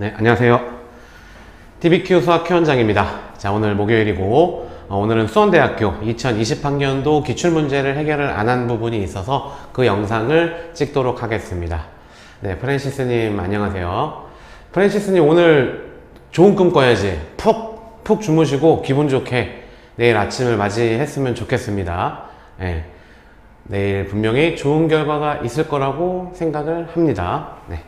네, 안녕하세요. TBQ 수학회원장입니다. 자, 오늘 목요일이고 오늘은 수원대학교 2020학년도 기출문제를 해결을 안 한 부분이 있어서 그 영상을 찍도록 하겠습니다. 네, 프랜시스님 안녕하세요. 프랜시스님 오늘 좋은 꿈 꿔야지. 푹 주무시고 기분 좋게 내일 아침을 맞이했으면 좋겠습니다. 네, 내일 분명히 좋은 결과가 있을 거라고 생각을 합니다. 네.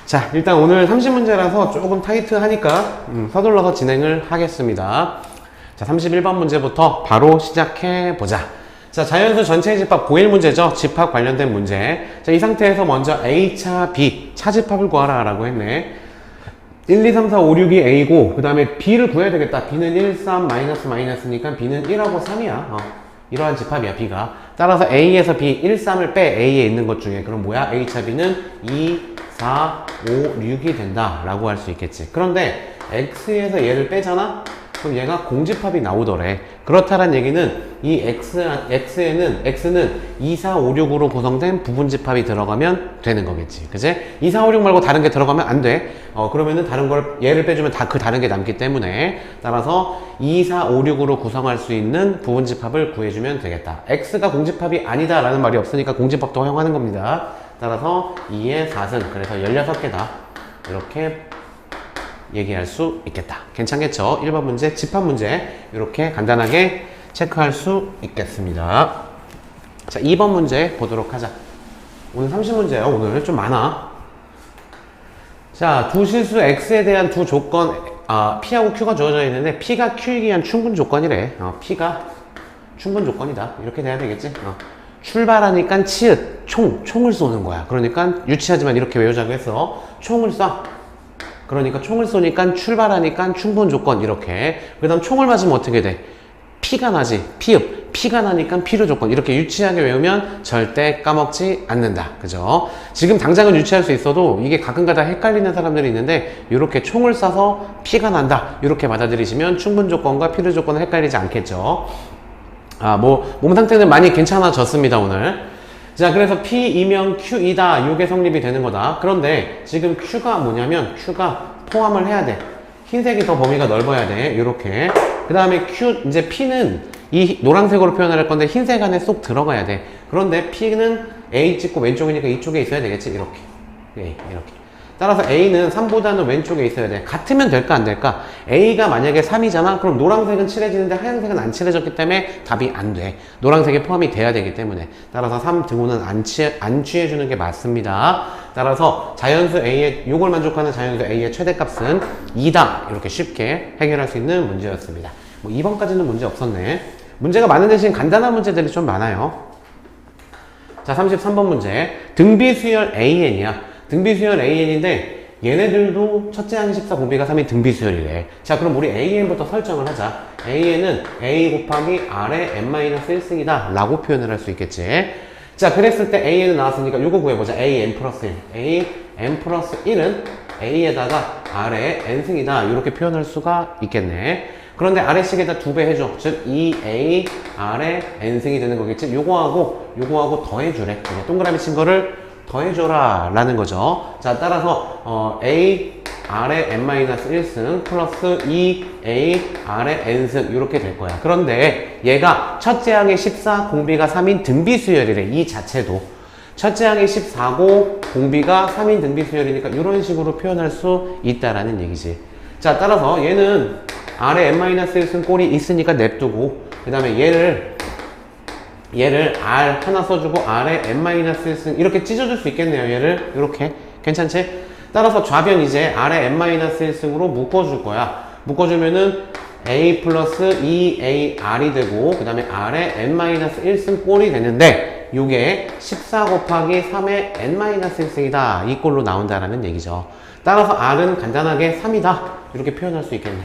자, 일단 오늘 30문제라서 조금 타이트하니까 서둘러서 진행을 하겠습니다. 자, 31번 문제부터 바로 시작해 보자. 자, 자연수 전체 집합 고1 문제죠. 집합 관련된 문제. 자, 이 상태에서 먼저 A차 B 차집합을 구하라 라고 했네. 1, 2, 3, 4, 5, 6이 A고 그 다음에 B를 구해야 되겠다. B는 1, 3, 마이너스니까 B는 1하고 3이야. 이러한 집합이야, B가. 따라서 A에서 B, 1, 3을 빼 A에 있는 것 중에 그럼 뭐야? A차 B는 2, 4, 5, 6이 된다 라고 할 수 있겠지. 그런데 X에서 얘를 빼잖아? 그럼 얘가 공집합이 나오더래. 그렇다란 얘기는 이 X는 2, 4, 5, 6으로 구성된 부분집합이 들어가면 되는 거겠지. 그치? 2, 4, 5, 6 말고 다른 게 들어가면 안 돼. 그러면은 다른 걸, 얘를 빼주면 그 다른 게 남기 때문에 따라서 2, 4, 5, 6으로 구성할 수 있는 부분집합을 구해주면 되겠다. X가 공집합이 아니다 라는 말이 없으니까 공집합도 허용하는 겁니다. 따라서 2의 4승, 그래서 16개다. 이렇게 얘기할 수 있겠다. 괜찮겠죠? 1번 문제, 집합 문제 이렇게 간단하게 체크할 수 있겠습니다. 자, 2번 문제 보도록 하자. 오늘 30문제예요. 오늘 좀 많아. 자, 두 실수 X에 대한 두 조건, P하고 Q가 주어져 있는데 P가 Q이기 위한 충분 조건이래. P가 충분 조건이다. 이렇게 돼야 되겠지? 출발하니까 치읓, 총을 쏘는 거야. 그러니까 유치하지만 이렇게 외우자고 했어. 총을 쏴. 그러니까 총을 쏘니까 출발하니까 충분 조건 이렇게. 그 다음 총을 맞으면 어떻게 돼? 피가 나지. 피가 나니까 필요 조건. 이렇게 유치하게 외우면 절대 까먹지 않는다. 그죠? 지금 당장은 유치할 수 있어도 이게 가끔가다 헷갈리는 사람들이 있는데 이렇게 총을 쏴서 피가 난다. 이렇게 받아들이시면 충분 조건과 필요 조건은 헷갈리지 않겠죠. 몸 상태는 많이 괜찮아졌습니다, 오늘. 자, 그래서 P이면 Q이다. 요게 성립이 되는 거다. 그런데 지금 Q가 뭐냐면 Q가 포함을 해야 돼. 흰색이 더 범위가 넓어야 돼. 요렇게. 그 다음에 이제 P는 이 노란색으로 표현할 건데 흰색 안에 쏙 들어가야 돼. 그런데 P는 A 찍고 왼쪽이니까 이쪽에 있어야 되겠지. 이렇게. 이렇게. 따라서 A는 3보다는 왼쪽에 있어야 돼. 같으면 될까 안 될까? A가 만약에 3이잖아? 그럼 노란색은 칠해지는데 하얀색은 안 칠해졌기 때문에 답이 안 돼. 노란색에 포함이 돼야 되기 때문에. 따라서 3 등호는 안 취해주는 게 맞습니다. 따라서 자연수 A의, 요걸 만족하는 자연수 A의 최대값은 2다. 이렇게 쉽게 해결할 수 있는 문제였습니다. 2번까지는 문제 없었네. 문제가 많은 대신 간단한 문제들이 좀 많아요. 자, 33번 문제. 등비수열 AN이야. 등비수열 AN인데 얘네들도 첫째 항이 14, 공비가 3인 등비수열이래. 자, 그럼 우리 AN부터 설정을 하자. AN은 A 곱하기 R의 n-1승이다 라고 표현을 할 수 있겠지. 자, 그랬을 때 AN은 나왔으니까 요거 구해보자. AN 플러스 1. AN 플러스 1은 A에다가 R의 n승이다. 이렇게 표현할 수가 있겠네. 그런데 아래식에다 2배 해줘. 즉 2A R의 n승이 되는 거겠지. 요거하고 더해주래. 그냥 동그라미 친 거를 더해줘라 라는 거죠. 자, 따라서 A R의 n-1승 플러스 2A R의 n승 이렇게 될 거야. 그런데 얘가 첫째 항이 14, 공비가 3인 등비수열이래. 이 자체도 첫째 항이 14고 공비가 3인 등비수열이니까 이런 식으로 표현할 수 있다라는 얘기지. 자, 따라서 얘는 R의 n-1승 꼴이 있으니까 냅두고 그 다음에 얘를 R 하나 써주고 R의 n-1승 이렇게 찢어줄 수 있겠네요. 얘를 이렇게. 괜찮지? 따라서 좌변 이제 R의 n-1승으로 묶어줄 거야. 묶어주면은 A 플러스 2AR이 되고 그 다음에 R의 n-1승 꼴이 되는데 요게 14 곱하기 3의 n-1승이다. 이 꼴로 나온다라는 얘기죠. 따라서 R은 간단하게 3이다. 이렇게 표현할 수 있겠네.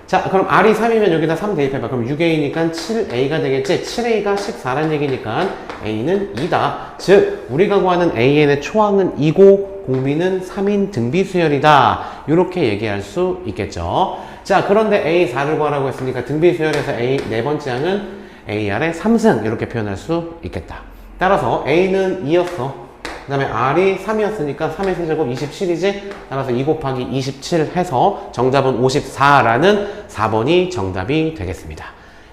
자, 그럼 R이 3이면 여기다 3 대입해봐. 그럼 6A니까 7A가 되겠지? 7A가 14란 얘기니까 A는 2다. 즉, 우리가 구하는 AN의 초항은 2고 공비는 3인 등비수열이다. 이렇게 얘기할 수 있겠죠. 자, 그런데 A4를 구하라고 했으니까 등비수열에서 A 네 번째 항은 AR의 3승 이렇게 표현할 수 있겠다. 따라서 A는 2였어. 다음에 R이 3이었으니까 3의 세제곱 27이지? 따라서 2 곱하기 27 해서 정답은 54라는 4번이 정답이 되겠습니다.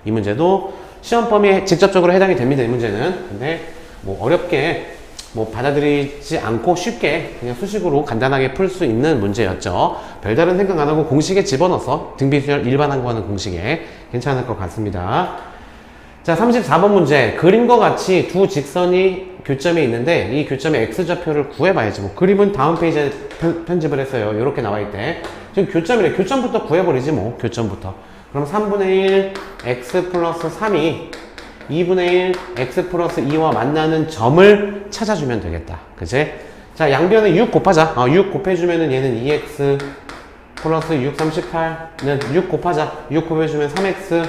이 문제도 시험 범위에 직접적으로 해당이 됩니다. 이 문제는. 근데 뭐 어렵게 뭐 받아들이지 않고 쉽게 그냥 수식으로 간단하게 풀 수 있는 문제였죠. 별다른 생각 안 하고 공식에 집어넣어서 등비수열 일반 항구하는 공식에 괜찮을 것 같습니다. 자, 34번 문제. 그림과 같이 두 직선이 교점에 있는데 이 교점의 x좌표를 구해봐야지. 뭐 그림은 다음 페이지에 편집을 했어요. 이렇게 나와 있대. 지금 교점이래. 교점부터 구해버리지 뭐. 교점부터. 그럼 3분의 1 x 플러스 3이 2분의 1 x 플러스 2와 만나는 점을 찾아주면 되겠다. 그치? 자, 양변에 6 곱하자. 6 곱해주면은 얘는 2x 플러스 6, 38는 6 곱하자. 6 곱해주면 3x,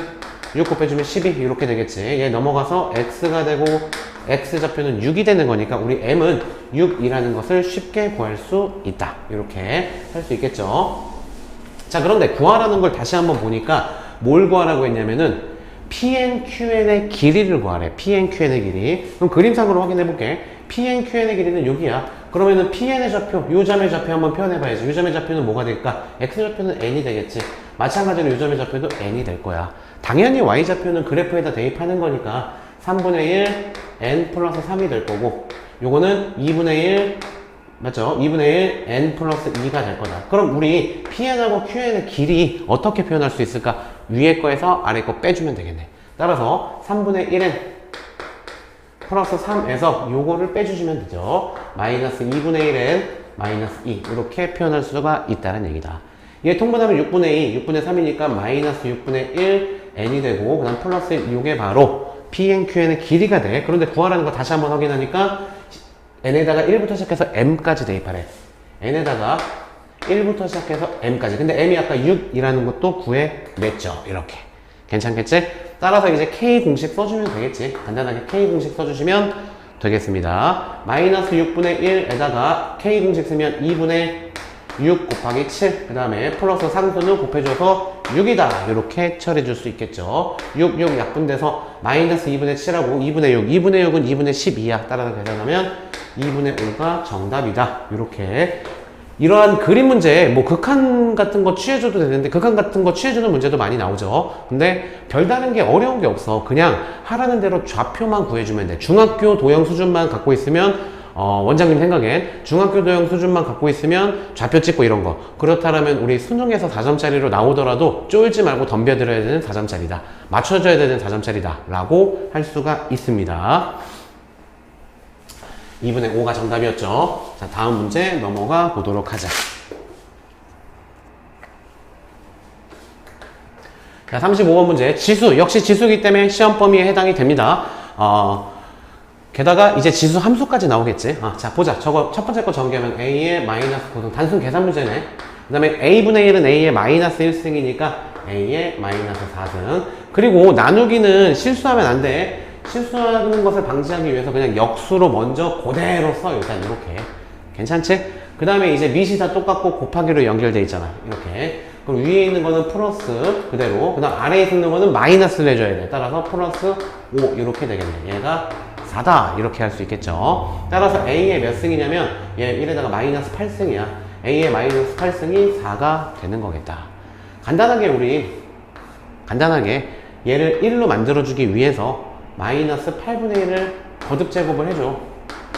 6 곱해주면 12 이렇게 되겠지. 얘 넘어가서 x가 되고 x좌표는 6이 되는 거니까 우리 m은 6이라는 것을 쉽게 구할 수 있다. 이렇게 할 수 있겠죠. 자, 그런데 구하라는 걸 다시 한번 보니까 뭘 구하라고 했냐면은 PNQN의 길이를 구하래. PNQN의 길이. 그럼 그림상으로 확인해 볼게. PNQN의 길이는 여기야. 그러면은 PN의 좌표, 요 점의 좌표 한번 표현해 봐야지. 요 점의 좌표는 뭐가 될까? X좌표는 N이 되겠지. 마찬가지로 요 점의 좌표도 N이 될 거야. 당연히 Y좌표는 그래프에다 대입하는 거니까 3분의 1 N 플러스 3이 될 거고 요거는 2분의 1 맞죠? 2분의 1 N 플러스 2가 될 거다. 그럼 우리 PN하고 QN의 길이 어떻게 표현할 수 있을까? 위에 거에서 아래 거 빼주면 되겠네. 따라서 3분의 1N 플러스 3에서 요거를 빼주시면 되죠. 마이너스 2분의 1N 마이너스 2 이렇게 표현할 수가 있다는 얘기다. 얘 통분하면 6분의 2, 6분의 3이니까 마이너스 6분의 1 N이 되고 그 다음 플러스 요게 바로 PNQN의 길이가 돼. 그런데 구하라는 거 다시 한번 확인하니까 N에다가 1부터 시작해서 M까지 대입하래. N에다가 1부터 시작해서 M까지. 근데 M이 아까 6이라는 것도 구해냈죠. 이렇게. 괜찮겠지? 따라서 이제 K 공식 써주면 되겠지. 간단하게 K 공식 써주시면 되겠습니다. 마이너스 6분의 1에다가 K 공식 쓰면 2분의 6 곱하기 7. 그 다음에 플러스 상수는 곱해줘서 6이다. 이렇게 처리해줄 수 있겠죠. 6 약분돼서 마이너스 2분의 7하고 2분의 6. 2분의 6은 2분의 12야. 따라서 계산하면 2분의 5가 정답이다. 이렇게. 이러한 그림 문제, 뭐 극한 같은 거 취해줘도 되는데 극한 같은 거 취해주는 문제도 많이 나오죠. 근데 별다른 게 어려운 게 없어. 그냥 하라는 대로 좌표만 구해주면 돼. 중학교 도형 수준만 갖고 있으면 원장님 생각엔 중학교 도형 수준만 갖고 있으면 좌표 찍고 이런 거. 그렇다면 우리 수능에서 4점짜리로 나오더라도 쫄지 말고 덤벼들어야 되는 4점짜리다. 맞춰줘야 되는 4점짜리다. 라고 할 수가 있습니다. 2분의 5가 정답이었죠. 자, 다음 문제 넘어가 보도록 하자. 자, 35번 문제. 지수. 역시 지수이기 때문에 시험 범위에 해당이 됩니다. 게다가 이제 지수 함수까지 나오겠지. 자, 보자. 저거 첫 번째 거 전개하면 A의 마이너스 고등 단순 계산 문제네. 그 다음에 A분의 1은 A의 마이너스 1승이니까 A의 마이너스 4승. 그리고 나누기는 실수하면 안 돼. 실수하는 것을 방지하기 위해서 그냥 역수로 먼저 그대로 써. 일단 이렇게. 괜찮지? 그 다음에 이제 밑이 다 똑같고 곱하기로 연결돼 있잖아. 이렇게. 그럼 위에 있는 거는 플러스 그대로. 그 다음 아래에 있는 거는 마이너스를 해줘야 돼. 따라서 플러스 5 이렇게 되겠네. 얘가 4다. 이렇게 할 수 있겠죠. 따라서 A의 몇 승이냐면 얘 1에다가 마이너스 8승이야. A의 마이너스 8승이 4가 되는 거겠다. 간단하게 얘를 1로 만들어주기 위해서 마이너스 8분의 1을 거듭 제곱을 해줘.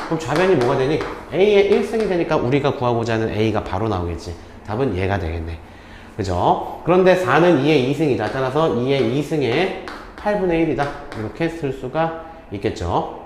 그럼 좌변이 뭐가 되니? A의 1승이 되니까 우리가 구하고자 하는 A가 바로 나오겠지. 답은 얘가 되겠네. 그죠? 그런데 4는 2의 2승이다. 따라서 2의 2승에 8분의 1이다. 이렇게 쓸 수가 있겠죠.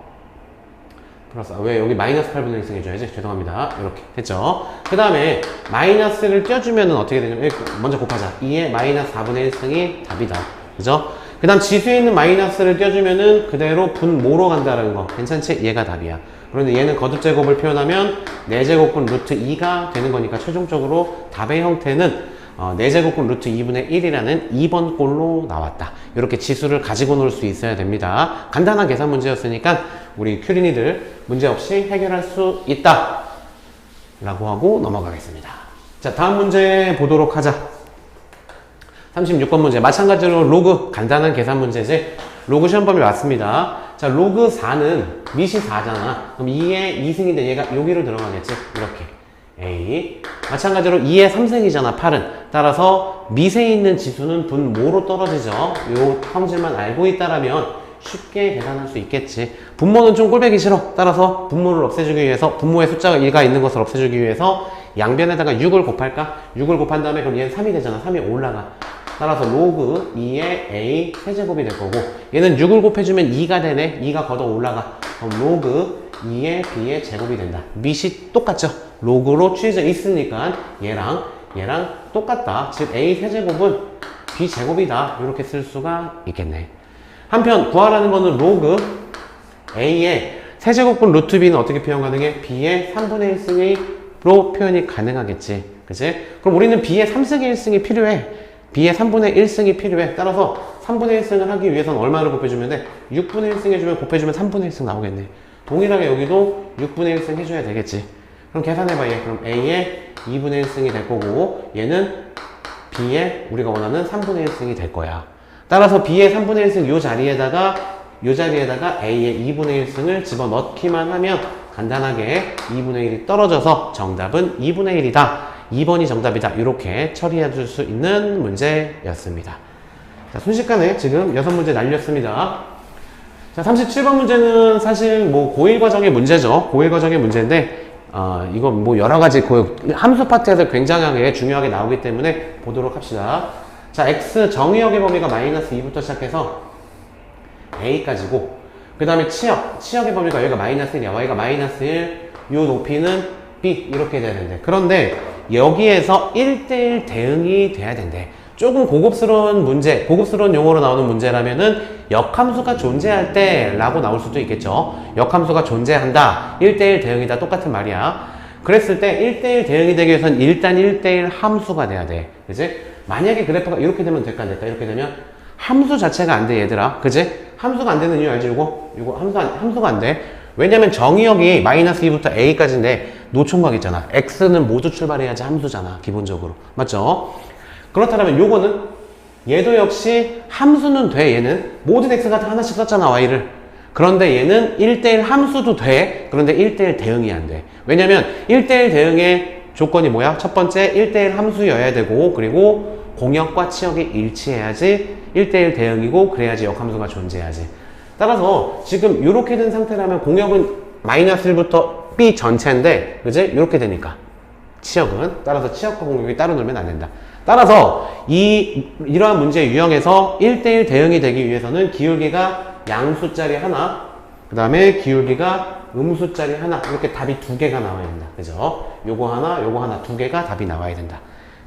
플러스, 왜 여기 마이너스 8분의 1승 해줘야지? 죄송합니다. 이렇게 됐죠? 그 다음에 마이너스를 떼주면은 어떻게 되냐면, 먼저 곱하자. 2의 마이너스 4분의 1승이 답이다. 그죠? 그 다음 지수에 있는 마이너스를 떼주면은 그대로 분모로 간다는 거. 괜찮지? 얘가 답이야. 그런데 얘는 거듭제곱을 표현하면 4제곱분 루트 2가 되는 거니까 최종적으로 답의 형태는 4제곱분 루트 2분의 1이라는 2번 꼴로 나왔다. 이렇게 지수를 가지고 놀 수 있어야 됩니다. 간단한 계산 문제였으니까 우리 큐린이들 문제없이 해결할 수 있다 라고 하고 넘어가겠습니다. 자, 다음 문제 보도록 하자. 36번 문제. 마찬가지로 로그 간단한 계산 문제지. 로그 시험 범위 왔습니다. 자, 자, 로그 4는 밑이 4잖아. 그럼 2의 2승인데 얘가 여기로 들어가겠지? 이렇게. A. 마찬가지로 2의 3승이잖아, 8은. 따라서 밑에 있는 지수는 분모로 떨어지죠. 요 성질만 알고 있다라면 쉽게 계산할 수 있겠지. 분모는 좀 꼴보기 싫어. 따라서 분모를 없애주기 위해서, 분모의 숫자가 1가 있는 것을 없애주기 위해서 양변에다가 6을 곱할까? 6을 곱한 다음에 그럼 얘는 3이 되잖아. 3이 올라가. 따라서 로그 2의 A 세제곱이 될 거고, 얘는 6을 곱해주면 2가 되네. 2가 걷어 올라가. 그럼 로그 2의 B의 제곱이 된다. 밑이 똑같죠? 로그로 취해져 있으니까 얘랑 똑같다. 즉 A 세제곱은 B 제곱이다. 이렇게 쓸 수가 있겠네. 한편 구하라는 거는 로그 A의 세제곱분 루트 B는 어떻게 표현 가능해? B의 3분의 1승으로 표현이 가능하겠지. 그치? 그럼 우리는 B의 3승의 1승이 필요해. B의 3분의 1승이 필요해. 따라서 3분의 1승을 하기 위해서는 얼마를 곱해주면 돼? 6분의 1승 해주면 곱해주면 3분의 1승 나오겠네. 동일하게 여기도 6분의 1승 해줘야 되겠지. 그럼 계산해봐. 얘. 그럼 A의 2분의 1승이 될 거고, 얘는 B의 우리가 원하는 3분의 1승이 될 거야. 따라서 B의 3분의 1승 요 자리에다가 A의 2분의 1승을 집어넣기만 하면 간단하게 2분의 1이 떨어져서 정답은 2분의 1이다. 2번이 정답이다. 이렇게 처리해 줄 수 있는 문제였습니다. 자, 순식간에 지금 6문제 날렸습니다. 자, 37번 문제는 사실 뭐 고1 과정의 문제죠. 고1 과정의 문제인데, 이거 뭐 여러 가지 함수 파트에서 굉장하게 중요하게 나오기 때문에 보도록 합시다. 자, x 정의역의 범위가 마이너스 2부터 시작해서 a까지고, 그 다음에 치역의 범위가 여기가 마이너스 1이야. y가 마이너스 1, 요 높이는 b 이렇게 돼야 된대. 그런데 여기에서 1대1 대응이 돼야 된대. 조금 고급스러운 문제, 고급스러운 용어로 나오는 문제라면은 역함수가 존재할 때 라고 나올 수도 있겠죠. 역함수가 존재한다. 1대1 대응이다. 똑같은 말이야. 그랬을 때 1대1 대응이 되기 위해서는 일단 1대1 함수가 돼야 돼. 그치? 만약에 그래프가 이렇게 되면 될까 안 될까? 이렇게 되면 함수 자체가 안 돼, 얘들아. 그치? 함수가 안 되는 이유 알지? 이거 함수가 안 돼. 왜냐면 정의역이 마이너스 2부터 a까지인데 노총각 있잖아. x는 모두 출발해야지 함수잖아. 기본적으로. 맞죠? 그렇다면 요거는 얘도 역시 함수는 돼. 얘는 모든 x가 다 하나씩 썼잖아, y를. 그런데 얘는 1대1 함수도 돼. 그런데 1대1 대응이 안 돼. 왜냐면 1대1 대응의 조건이 뭐야? 첫 번째 1대1 함수여야 되고, 그리고 공역과 치역이 일치해야지 1대1 대응이고, 그래야지 역함수가 존재하지. 따라서 지금 이렇게 된 상태라면 공역은 마이너스 1부터 b 전체인데, 그지? 이렇게 되니까 치역은, 따라서 치역과 공역이 따로 놀면 안 된다. 따라서 이러한 문제 유형에서 1대1 대응이 되기 위해서는 기울기가 양수짜리 하나, 그 다음에 기울기가 음수짜리 하나, 이렇게 답이 2개가 나와야 된다. 그죠? 요거 하나, 2개가 답이 나와야 된다.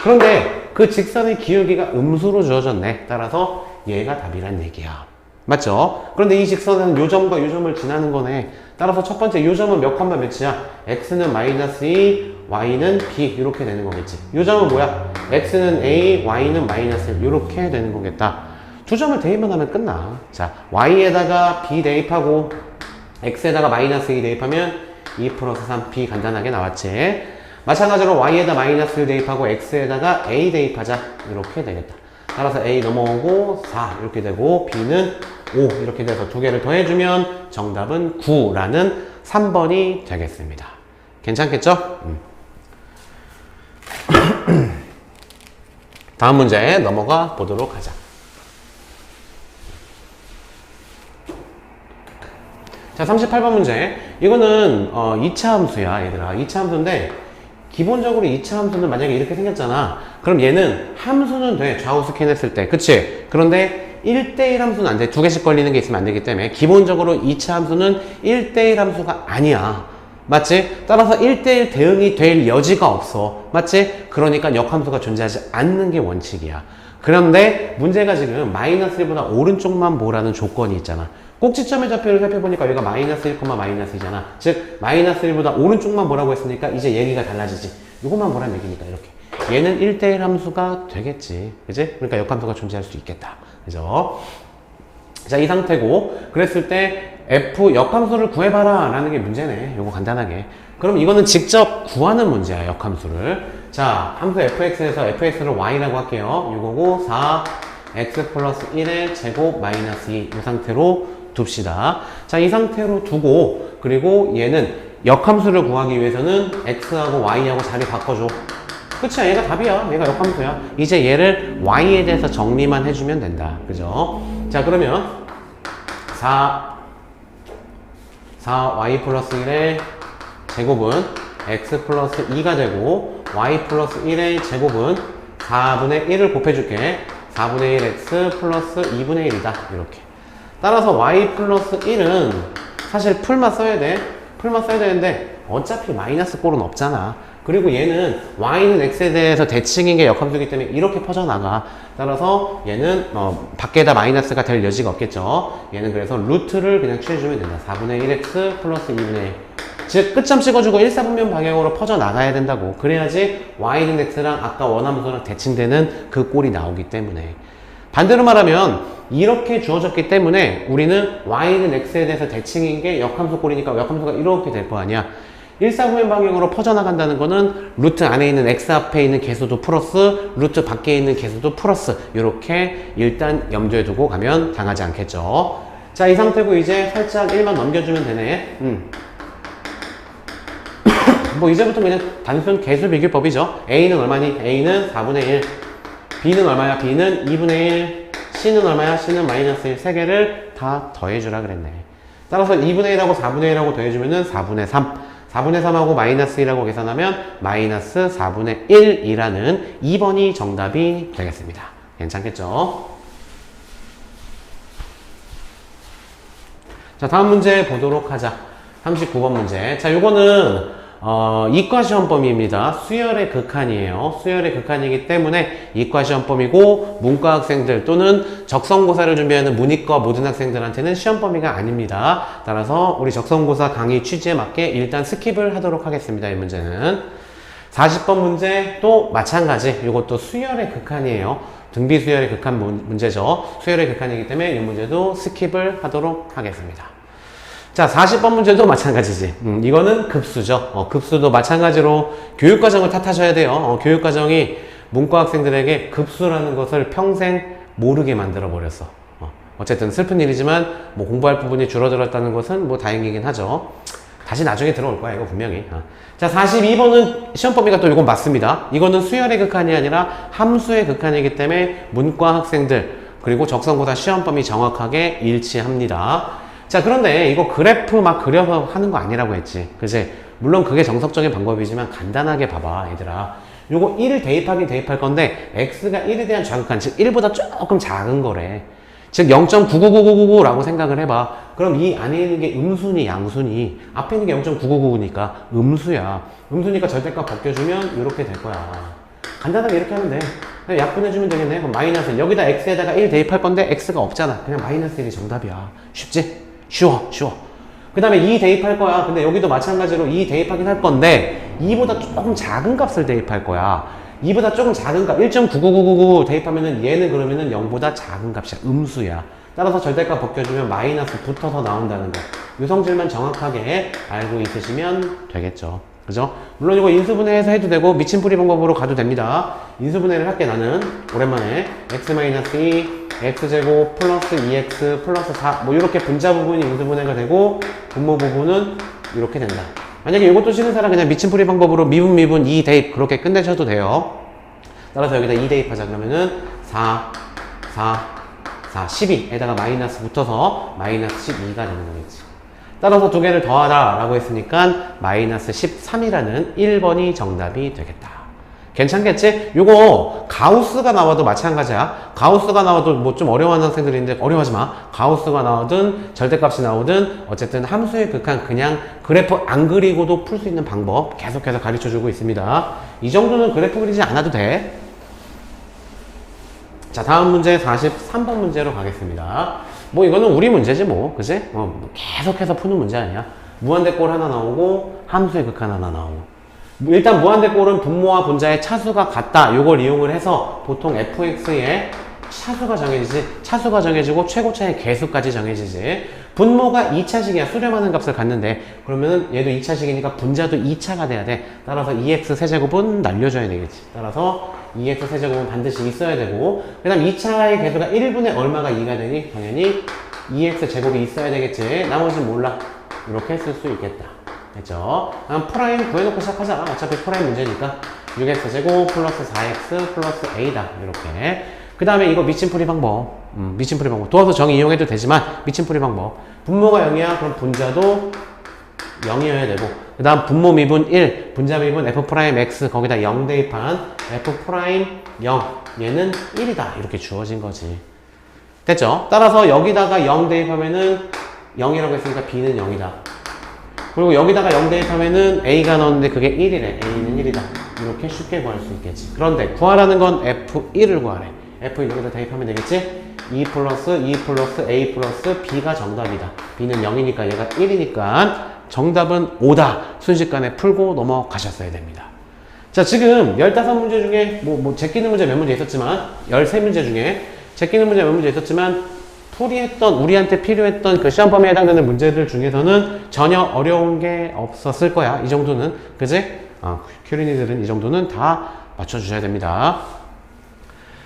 그런데 그 직선의 기울기가 음수로 주어졌네. 따라서 얘가 답이란 얘기야. 맞죠? 그런데 이 직선은 요 점과 요 점을 지나는 거네. 따라서 첫 번째 요 점은 몇 컴마 몇이야? x는 마이너스 2, y는 b 이렇게 되는 거겠지. 요 점은 뭐야? x는 a, y는 마이너스 1 이렇게 되는 거겠다. 두 점을 대입만 하면 끝나. 자, y에다가 b 대입하고 x에다가 마이너스 2 대입하면 2 플러스 3, b 간단하게 나왔지. 마찬가지로 y에다 마이너스 1 대입하고 x에다가 a 대입하자. 이렇게 되겠다. 따라서 a 넘어오고 4 이렇게 되고 b는 5 이렇게 돼서 2개를 더해주면 정답은 9라는 3번이 되겠습니다. 괜찮겠죠? 다음 문제 넘어가 보도록 하자. 자, 38번 문제. 이거는 2차 함수야, 얘들아. 2차 함수인데 기본적으로 2차 함수는 만약에 이렇게 생겼잖아. 그럼 얘는 함수는 돼. 좌우 스캔했을 때. 그치? 그런데 1대1 함수는 안 돼. 2개씩 걸리는 게 있으면 안 되기 때문에 기본적으로 2차 함수는 1대1 함수가 아니야. 맞지? 따라서 1대1 대응이 될 여지가 없어. 맞지? 그러니까 역함수가 존재하지 않는 게 원칙이야. 그런데 문제가 지금 마이너스 1보다 오른쪽만 보라는 조건이 있잖아. 꼭지점의 좌표를 살펴보니까 여기가 마이너스 1, 마이너스 2잖아. 즉 마이너스 1보다 오른쪽만 보라고 했으니까 이제 얘기가 달라지지. 이것만 보라는 얘기니까 이렇게. 얘는 1대1 함수가 되겠지. 그지? 그러니까 역함수가 존재할 수 있겠다. 그죠? 자, 이 상태고 그랬을 때 f 역함수를 구해봐라 라는 게 문제네. 요거 간단하게. 그럼 이거는 직접 구하는 문제야, 역함수를. 자, 함수 fx에서 fx를 y라고 할게요. 요거고 4x 플러스 1의 제곱 마이너스 2 이 상태로 둡시다. 자, 이 상태로 두고, 그리고 얘는 역함수를 구하기 위해서는 x하고 y하고 자리 바꿔줘. 그치? 얘가 답이야. 얘가 역함수야. 이제 얘를 y에 대해서 정리만 해주면 된다. 그죠? 자, 그러면 4y 플러스 1의 제곱은 x 플러스 2가 되고 y 플러스 1의 제곱은 4분의 1을 곱해줄게. 4분의 1x 플러스 2분의 1이다. 이렇게. 따라서 y 플러스 1은 사실 풀만 써야 돼. 풀만 써야 되는데 어차피 마이너스 꼴은 없잖아. 그리고 얘는 y는 x에 대해서 대칭인 게 역함수이기 때문에 이렇게 퍼져나가. 따라서 얘는 밖에다 마이너스가 될 여지가 없겠죠. 얘는 그래서 루트를 그냥 취해주면 된다. 4분의 1x 플러스 2분의 1. 즉 끝점 찍어주고 1, 4분면 방향으로 퍼져나가야 된다고. 그래야지 y는 x랑 아까 원함수랑 대칭되는 그 꼴이 나오기 때문에. 반대로 말하면 이렇게 주어졌기 때문에 우리는 y는 x에 대해서 대칭인 게 역함수 꼴이니까 역함수가 이렇게 될 거 아니야. 1, 4분면 방향으로 퍼져나간다는 거는 루트 안에 있는 x 앞에 있는 개수도 플러스 루트 밖에 있는 개수도 플러스 이렇게 일단 염두에 두고 가면 당하지 않겠죠. 자, 이 상태고 이제 살짝 1만 넘겨주면 되네. 뭐 이제부터 그냥 단순 개수 비교법이죠. a는 얼마니? a는 4분의 1. b는 얼마야? b는 2분의 1. c는 얼마야? c는 마이너스 1. 세 개를 다 더해주라 그랬네. 따라서 2분의 1하고 4분의 1하고 더해주면은 4분의 3. 4분의 3하고 마이너스 1하고 계산하면 마이너스 4분의 1이라는 2번이 정답이 되겠습니다. 괜찮겠죠? 자, 다음 문제 보도록 하자. 39번 문제. 자, 요거는 이과 시험 범위입니다. 수열의 극한이에요. 수열의 극한이기 때문에 이과 시험 범위고 문과 학생들 또는 적성고사를 준비하는 문이과 모든 학생들한테는 시험 범위가 아닙니다. 따라서 우리 적성고사 강의 취지에 맞게 일단 스킵을 하도록 하겠습니다. 이 문제는 40번 문제 또 마찬가지. 이것도 수열의 극한이에요. 등비 수열의 극한 문제죠. 수열의 극한이기 때문에 이 문제도 스킵을 하도록 하겠습니다. 자, 40번 문제도 마찬가지지. 이거는 급수죠. 급수도 마찬가지로 교육과정을 탓하셔야 돼요. 교육과정이 문과 학생들에게 급수라는 것을 평생 모르게 만들어 버렸어. 어쨌든 슬픈 일이지만 뭐 공부할 부분이 줄어들었다는 것은 뭐 다행이긴 하죠. 다시 나중에 들어올 거야, 이거 분명히. 자, 42번은 시험 범위가 또 이건 맞습니다. 이거는 수열의 극한이 아니라 함수의 극한이기 때문에 문과 학생들 그리고 적성고사 시험 범위 정확하게 일치합니다. 자, 그런데 이거 그래프 막 그려서 하는 거 아니라고 했지. 그치? 물론 그게 정석적인 방법이지만 간단하게 봐봐, 얘들아. 요거 1을 대입하긴 대입할 건데 x가 1에 대한 좌극한, 즉 1보다 조금 작은 거래. 즉 0.99999라고 생각을 해봐. 그럼 이 안에 있는 게 음수니 양수니? 앞에 있는 게 0.999니까 음수야. 음수니까 절대값 벗겨주면 이렇게 될 거야. 간단하게 이렇게 하면 돼. 그냥 약분해주면 되겠네. 그럼 마이너스 1. 여기다 x에다가 1 대입할 건데 x가 없잖아. 그냥 마이너스 1이 정답이야. 쉽지? 쉬워. 그 다음에 2 대입할 거야. 근데 여기도 마찬가지로 2 대입하긴 할 건데 2보다 조금 작은 값을 대입할 거야. 2보다 조금 작은 값 1.99999 대입하면은 얘는 그러면은 0보다 작은 값이야. 음수야. 따라서 절대값 벗겨주면 마이너스 붙어서 나온다는 거. 이 성질만 정확하게 알고 있으시면 되겠죠. 그죠? 물론 이거 인수분해해서 해도 되고 미침풀이 방법으로 가도 됩니다. 인수분해를 할게 나는. 오랜만에 x-2 x제곱 플러스 2x 플러스 4 뭐 이렇게 분자 부분이 인수분해가 되고 분모 부분은 이렇게 된다. 만약에 이것도 싫은 사람 그냥 미침풀이 방법으로 미분 2 대입 그렇게 끝내셔도 돼요. 따라서 여기다 2 대입하자 그러면은 4 12에다가 마이너스 붙어서 마이너스 12가 되는 거겠지. 따라서 두 개를 더하라 라고 했으니까 마이너스 13이라는 1번이 정답이 되겠다. 괜찮겠지? 요거 가우스가 나와도 마찬가지야. 가우스가 나와도 뭐 좀 어려워하는 학생들이 있는데 어려워하지 마. 가우스가 나오든 절대값이 나오든 어쨌든 함수의 극한 그냥 그래프 안 그리고도 풀 수 있는 방법 계속해서 가르쳐주고 있습니다. 이 정도는 그래프 그리지 않아도 돼. 자, 다음 문제 43번 문제로 가겠습니다. 뭐 이거는 우리 문제지 뭐, 그치? 계속해서 푸는 문제 아니야. 무한대꼴 하나 나오고 함수의 극한 하나 나오고. 일단 무한대꼴은 분모와 분자의 차수가 같다. 요걸 이용을 해서 보통 fx의 차수가 정해지지. 차수가 정해지고 최고차의 개수까지 정해지지. 분모가 2차식이야. 수렴하는 값을 갖는데 그러면은 얘도 2차식이니까 분자도 2차가 돼야 돼. 따라서 2x 세제곱은 날려줘야 되겠지. 따라서 2x 세제곱은 반드시 있어야 되고 그 다음 2차의 개수가 1분의 얼마가 2가 되니? 당연히 2x 제곱이 있어야 되겠지. 나머지는 몰라. 이렇게 쓸 수 있겠다. 됐죠? 프라임 구해놓고 시작하자. 어차피 프라임 문제니까 6x 제곱 플러스 4x 플러스 a다. 이렇게. 그 다음에 이거 미침풀이 방법. 미침풀이 방법. 도와서 정의 이용해도 되지만 미침풀이 방법. 분모가 0이야. 그럼 분자도 0이어야 되고, 그 다음 분모 미분 1, 분자 미분 f'x 거기다 0 대입한 f'0 얘는 1이다 이렇게 주어진 거지. 됐죠? 따라서 여기다가 0 대입하면은 0이라고 했으니까 b는 0이다. 그리고 여기다가 0 대입하면은 a가 나오는데 그게 1이래. a는 1이다. 이렇게 쉽게 구할 수 있겠지. 그런데 구하라는 건 f1을 구하래. f1 여기다 대입하면 되겠지? 2 플러스 a 플러스 b가 정답이다. b는 0이니까 얘가 1이니까 정답은 5다. 순식간에 풀고 넘어가셨어야 됩니다. 자, 지금 15문제 중에 제끼는 문제 몇 문제 있었지만 13문제 중에 제끼는 문제 몇 문제 있었지만 풀이했던 우리한테 필요했던 그 시험 범위에 해당되는 문제들 중에서는 전혀 어려운 게 없었을 거야. 이 정도는 그지? 큐리니들은 이 정도는 다 맞춰주셔야 됩니다.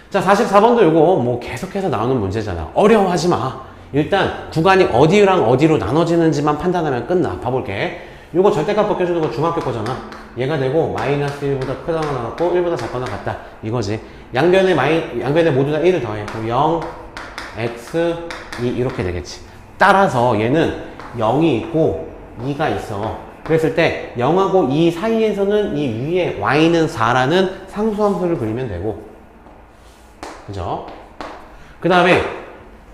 자, 44번도 요거 계속해서 나오는 문제잖아. 어려워하지 마. 일단 구간이 어디랑 어디로 나눠지는지만 판단하면 끝나. 봐볼게. 요거 절대값 벗겨주는 거 중학교 거잖아. 얘가 되고 마이너스 1보다 크다거나 같고 1보다 작거나 같다. 이거지. 양변에 모두 다 1을 더해. 그럼 0, x, 2 이렇게 되겠지. 따라서 얘는 0이 있고 2가 있어. 그랬을 때 0하고 2 사이에서는 이 위에 y는 4라는 상수함수를 그리면 되고, 그죠? 그 다음에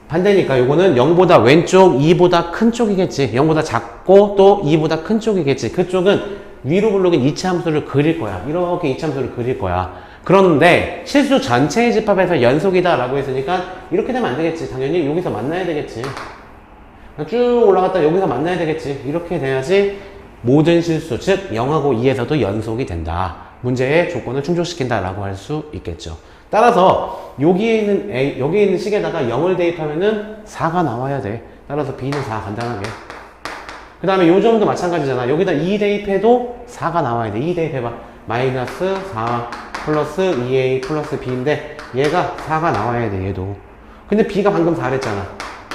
반대니까 요거는 0보다 왼쪽 2보다 큰 쪽이겠지. 0보다 작고 또 2보다 큰 쪽이겠지. 그쪽은 위로 부르긴 이차함수를 그릴 거야. 이렇게 이차함수를 그릴 거야. 그런데 실수 전체의 집합에서 연속이다 라고 했으니까 이렇게 되면 안 되겠지. 당연히 여기서 만나야 되겠지. 쭉 올라갔다 여기서 만나야 되겠지. 이렇게 돼야지 모든 실수, 즉 0하고 2에서도 연속이 된다. 문제의 조건을 충족시킨다 라고 할 수 있겠죠. 따라서 여기에 있는 식에다가 0을 대입하면은 4가 나와야 돼. 따라서 b는 4 간단하게. 그 다음에 요 점도 마찬가지잖아. 여기다 2 대입해도 4가 나와야 돼. 2 대입해봐. 마이너스 4 플러스 2a 플러스 b인데 얘가 4가 나와야 돼. 얘도. 근데 b가 방금 4랬잖아.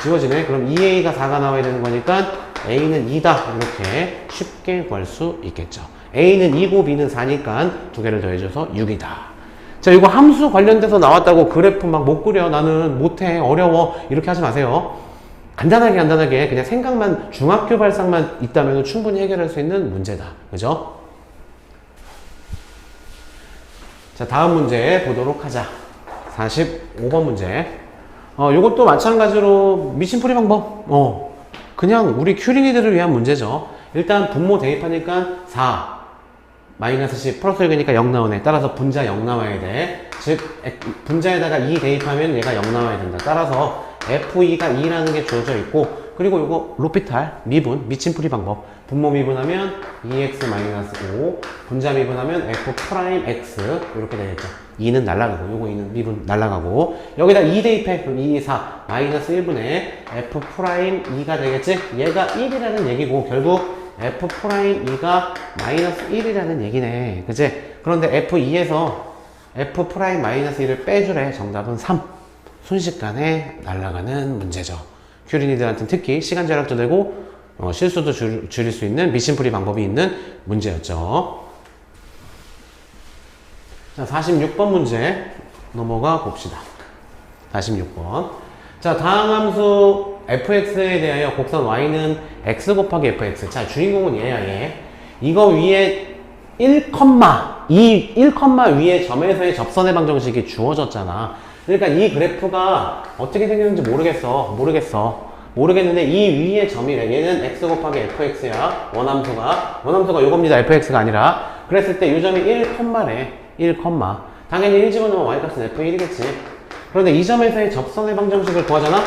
지워지네. 그럼 2a가 4가 나와야 되는 거니까 a는 2다. 이렇게 쉽게 구할 수 있겠죠. a는 2고 b는 4니까 두 개를 더해줘서 6이다. 자, 이거 함수 관련돼서 나왔다고 그래프 막 못 그려. 나는 못해. 어려워. 이렇게 하지 마세요. 간단하게 그냥 생각만, 중학교 발상만 있다면 충분히 해결할 수 있는 문제다. 그죠? 자, 다음 문제 보도록 하자. 45번 문제. 요것도 마찬가지로 미심풀이 방법. 그냥 우리 큐리니들을 위한 문제죠. 일단 분모 대입하니까 4. 마이너스 10 플러스 1이니까 0 나오네. 따라서 분자 0 나와야 돼. 즉 분자에다가 2 대입하면 얘가 0 나와야 된다. 따라서 f2가 2라는 게 주어져 있고, 그리고 이거 로피탈 미분 미침풀이 방법. 분모 미분하면 2x-5, 분자 미분하면 f'(x) 이렇게 되겠죠. 2는 날라가고, 요거 2는 미분 날라가고, 여기다 2 대입해. 그럼 2, 4 마이너스 1분의 f'2가 되겠지. 얘가 1이라는 얘기고 결국 f'2가 마이너스 1이라는 얘기네. 그치? 그런데 f2에서 f'-1을 빼주래. 정답은 3. 순식간에 날아가는 문제죠. 큐리니들한테는 특히 시간 절약도 되고 실수도 줄일 수 있는 미심풀이 방법이 있는 문제였죠. 자, 46번 문제 넘어가 봅시다. 46번. 자, 다음 함수 fx에 대하여 곡선 y는 x 곱하기 fx. 자, 주인공은 얘야, 얘. 이거 위에 1, 이 1, 위에 점에서의 접선의 방정식이 주어졌잖아. 그러니까 이 그래프가 어떻게 생겼는지 모르겠는데 이 위에 점이래. 얘는 x 곱하기 fx야. 원함수가 요겁니다. fx가 아니라. 그랬을 때 이 점이 1래. 1, 당연히 1 집어넣으면 y값은 f1이겠지. 그런데 이 점에서의 접선의 방정식을 구하잖아?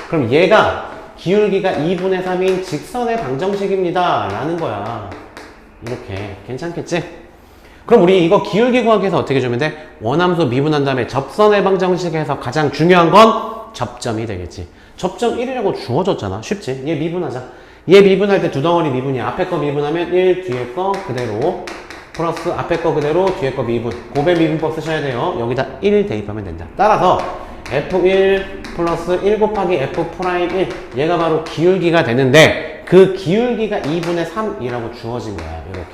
그럼 얘가 기울기가 2분의 3인 직선의 방정식입니다. 라는 거야. 이렇게. 괜찮겠지? 그럼 우리 이거 기울기 구하기 위해서 어떻게 주면 돼? 원함수 미분한 다음에 접선의 방정식에서 가장 중요한 건 접점이 되겠지. 접점 1이라고 주어졌잖아. 쉽지? 얘 미분하자. 얘 미분할 때 두 덩어리 미분이야. 앞에 거 미분하면 1, 뒤에 거 그대로. 플러스 앞에 거 그대로, 뒤에 거 미분. 곱의 미분법 쓰셔야 돼요. 여기다 1 대입하면 된다. 따라서 F1 플러스 1 곱하기 F 프라임 1 얘가 바로 기울기가 되는데 그 기울기가 2분의 3이라고 주어진 거야. 이렇게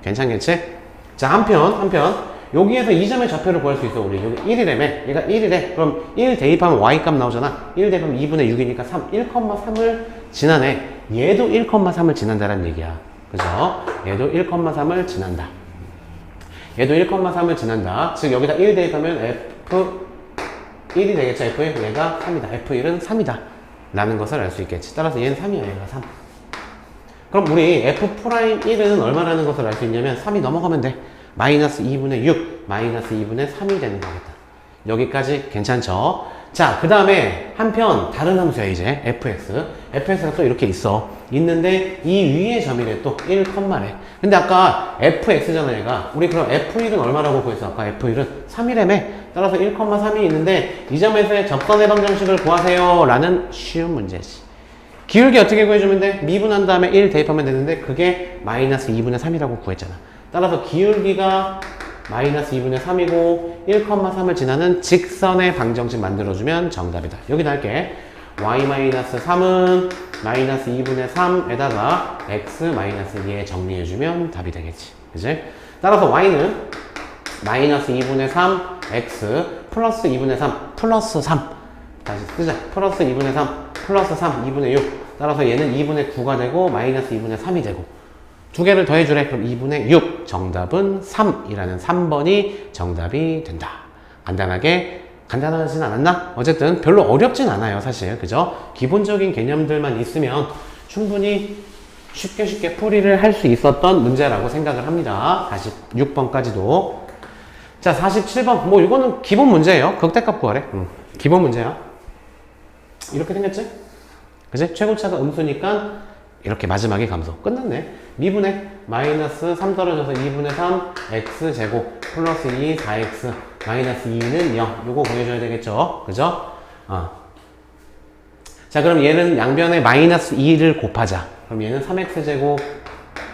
괜찮겠지? 자 한편 여기에서 이 점의 좌표를 구할 수 있어. 우리 여기 1이래매 얘가 1이래. 그럼 1 대입하면 y값 나오잖아. 1 대입하면 2분의 6이니까 3 1,3을 지나네. 얘도 1,3을 지난다는 얘기야. 그죠? 얘도 1,3을 지난다. 얘도 1,3을 지난다. 즉 여기다 1 대입하면 F1이 되겠죠. F1 얘가 3이다. F1은 3이다 라는 것을 알 수 있겠지. 따라서 얘는 3이야. 얘가 3. 그럼 우리 F'1은 얼마라는 것을 알 수 있냐면 3이 넘어가면 돼. 마이너스 2분의 6 마이너스 2분의 3이 되는 거겠다. 여기까지 괜찮죠? 자, 그 다음에 한편 다른 함수야 이제 fx가 또 이렇게 있는데 이 위의 점이래. 또 1컴마래. 근데 아까 fx잖아 얘가. 우리 그럼 f1은 얼마라고 구했어? 아까 f1은 3이라며. 따라서 1,3이 있는데 이 점에서의 접선의 방정식을 구하세요 라는 쉬운 문제지. 기울기 어떻게 구해주면 돼? 미분한 다음에 1 대입하면 되는데 그게 마이너스 2분의 3이라고 구했잖아. 따라서 기울기가 마이너스 2분의 3이고 1,3을 지나는 직선의 방정식 만들어주면 정답이다. 여기다 할게. y-3은 마이너스 2분의 3에다가 x 마이너스 2에 정리해주면 답이 되겠지. 그치? 따라서 y는 마이너스 2분의 3 x 플러스 2분의 3 플러스 3 다시 쓰자. 플러스 2분의 3 플러스 3 2분의 6 따라서 얘는 2분의 9가 되고 마이너스 2분의 3이 되고 두 개를 더해주래. 그럼 2분의 6 정답은 3이라는 3번이 정답이 된다. 간단하진 않았나? 어쨌든 별로 어렵진 않아요 사실. 그죠? 기본적인 개념들만 있으면 충분히 쉽게 풀이를 할 수 있었던 문제라고 생각을 합니다. 46번까지도. 자 47번 뭐 이거는 기본 문제예요. 극대값 구하래. 기본 문제야. 이렇게 생겼지? 그치? 최고차가 음수니까 이렇게 마지막에 감소. 끝났네. 미분해. 마이너스 3 떨어져서 2분의 3 x제곱 플러스 2 4x 마이너스 2는 0. 요거 구해줘야 되겠죠? 그죠? 자 그럼 얘는 양변에 마이너스 2를 곱하자. 그럼 얘는 3x제곱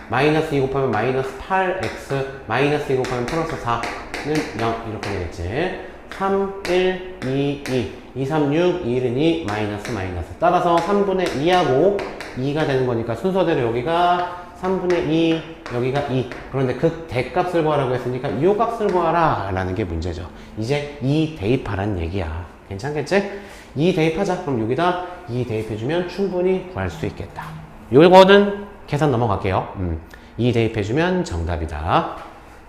마이너스 2 곱하면 마이너스 8x 마이너스 2 곱하면 플러스 4는 0 이렇게 되겠지. 3, 1, 2, 2 3, 6, 2, 1은 2, 마이너스 따라서 3분의 2하고 2가 되는 거니까 순서대로 여기가 3분의 2, 여기가 2. 그런데 그 대값을 구하라고 했으니까 이 값을 구하라 라는 게 문제죠. 이제 2 대입하란 얘기야. 괜찮겠지? 2 대입하자. 그럼 여기다 2 대입해주면 충분히 구할 수 있겠다. 요거는 계산 넘어갈게요. 2 대입해주면 정답이다.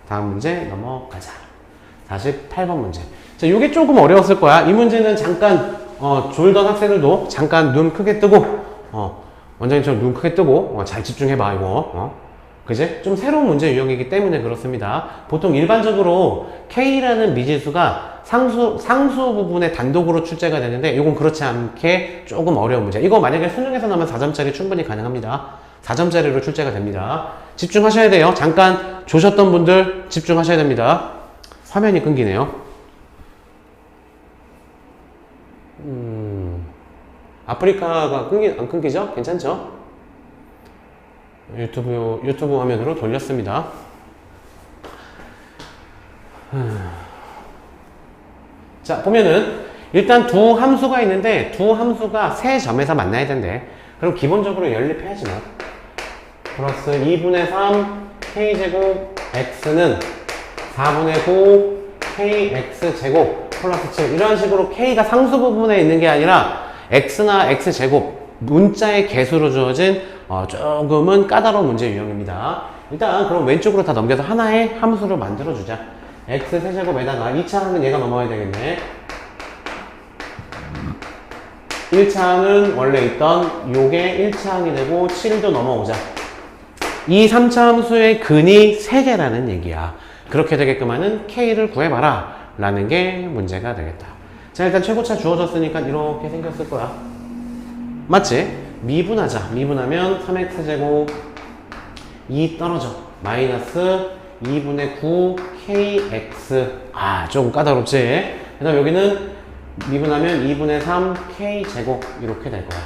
다음 문제 넘어가자. 48번 문제. 자, 요게 조금 어려웠을 거야. 이 문제는 잠깐 졸던 학생들도 잠깐 눈 크게 뜨고 원장님처럼 눈 크게 뜨고 잘 집중해봐 이거. 그지? 좀 새로운 문제 유형이기 때문에 그렇습니다. 보통 일반적으로 K라는 미지수가 상수 부분에 단독으로 출제가 되는데 이건 그렇지 않게 조금 어려운 문제. 이거 만약에 수능에서 나오면 4점짜리 충분히 가능합니다. 4점짜리로 출제가 됩니다. 집중하셔야 돼요. 잠깐 조셨던 분들 집중하셔야 됩니다. 화면이 끊기네요. 아프리카가 안 끊기죠? 괜찮죠? 유튜브 화면으로 돌렸습니다. 자, 보면은 일단 두 함수가 있는데 두 함수가 세 점에서 만나야 된대. 그럼 기본적으로 연립해야지 뭐. 플러스 2분의 3 k제곱 x는 4분의 9 kx제곱 플러스 7 이런 식으로 k가 상수 부분에 있는 게 아니라 x나 x제곱 문자의 개수로 주어진 조금은 까다로운 문제 유형입니다. 일단 그럼 왼쪽으로 다 넘겨서 하나의 함수를 만들어주자. x 세제곱에다가 2차항은 얘가 넘어야 되겠네. 1차항은 원래 있던 요게 1차항이 되고 7도 넘어오자. 이 3차 함수의 근이 3개라는 얘기야. 그렇게 되게끔 하는 k를 구해봐라 라는 게 문제가 되겠다. 자, 일단 최고차 주어졌으니까 이렇게 생겼을 거야. 맞지? 미분하자. 미분하면 3x제곱 2 떨어져. 마이너스 2분의 9 kx. 조금 까다롭지? 그 다음 여기는 미분하면 2분의 3 k제곱 이렇게 될 거야.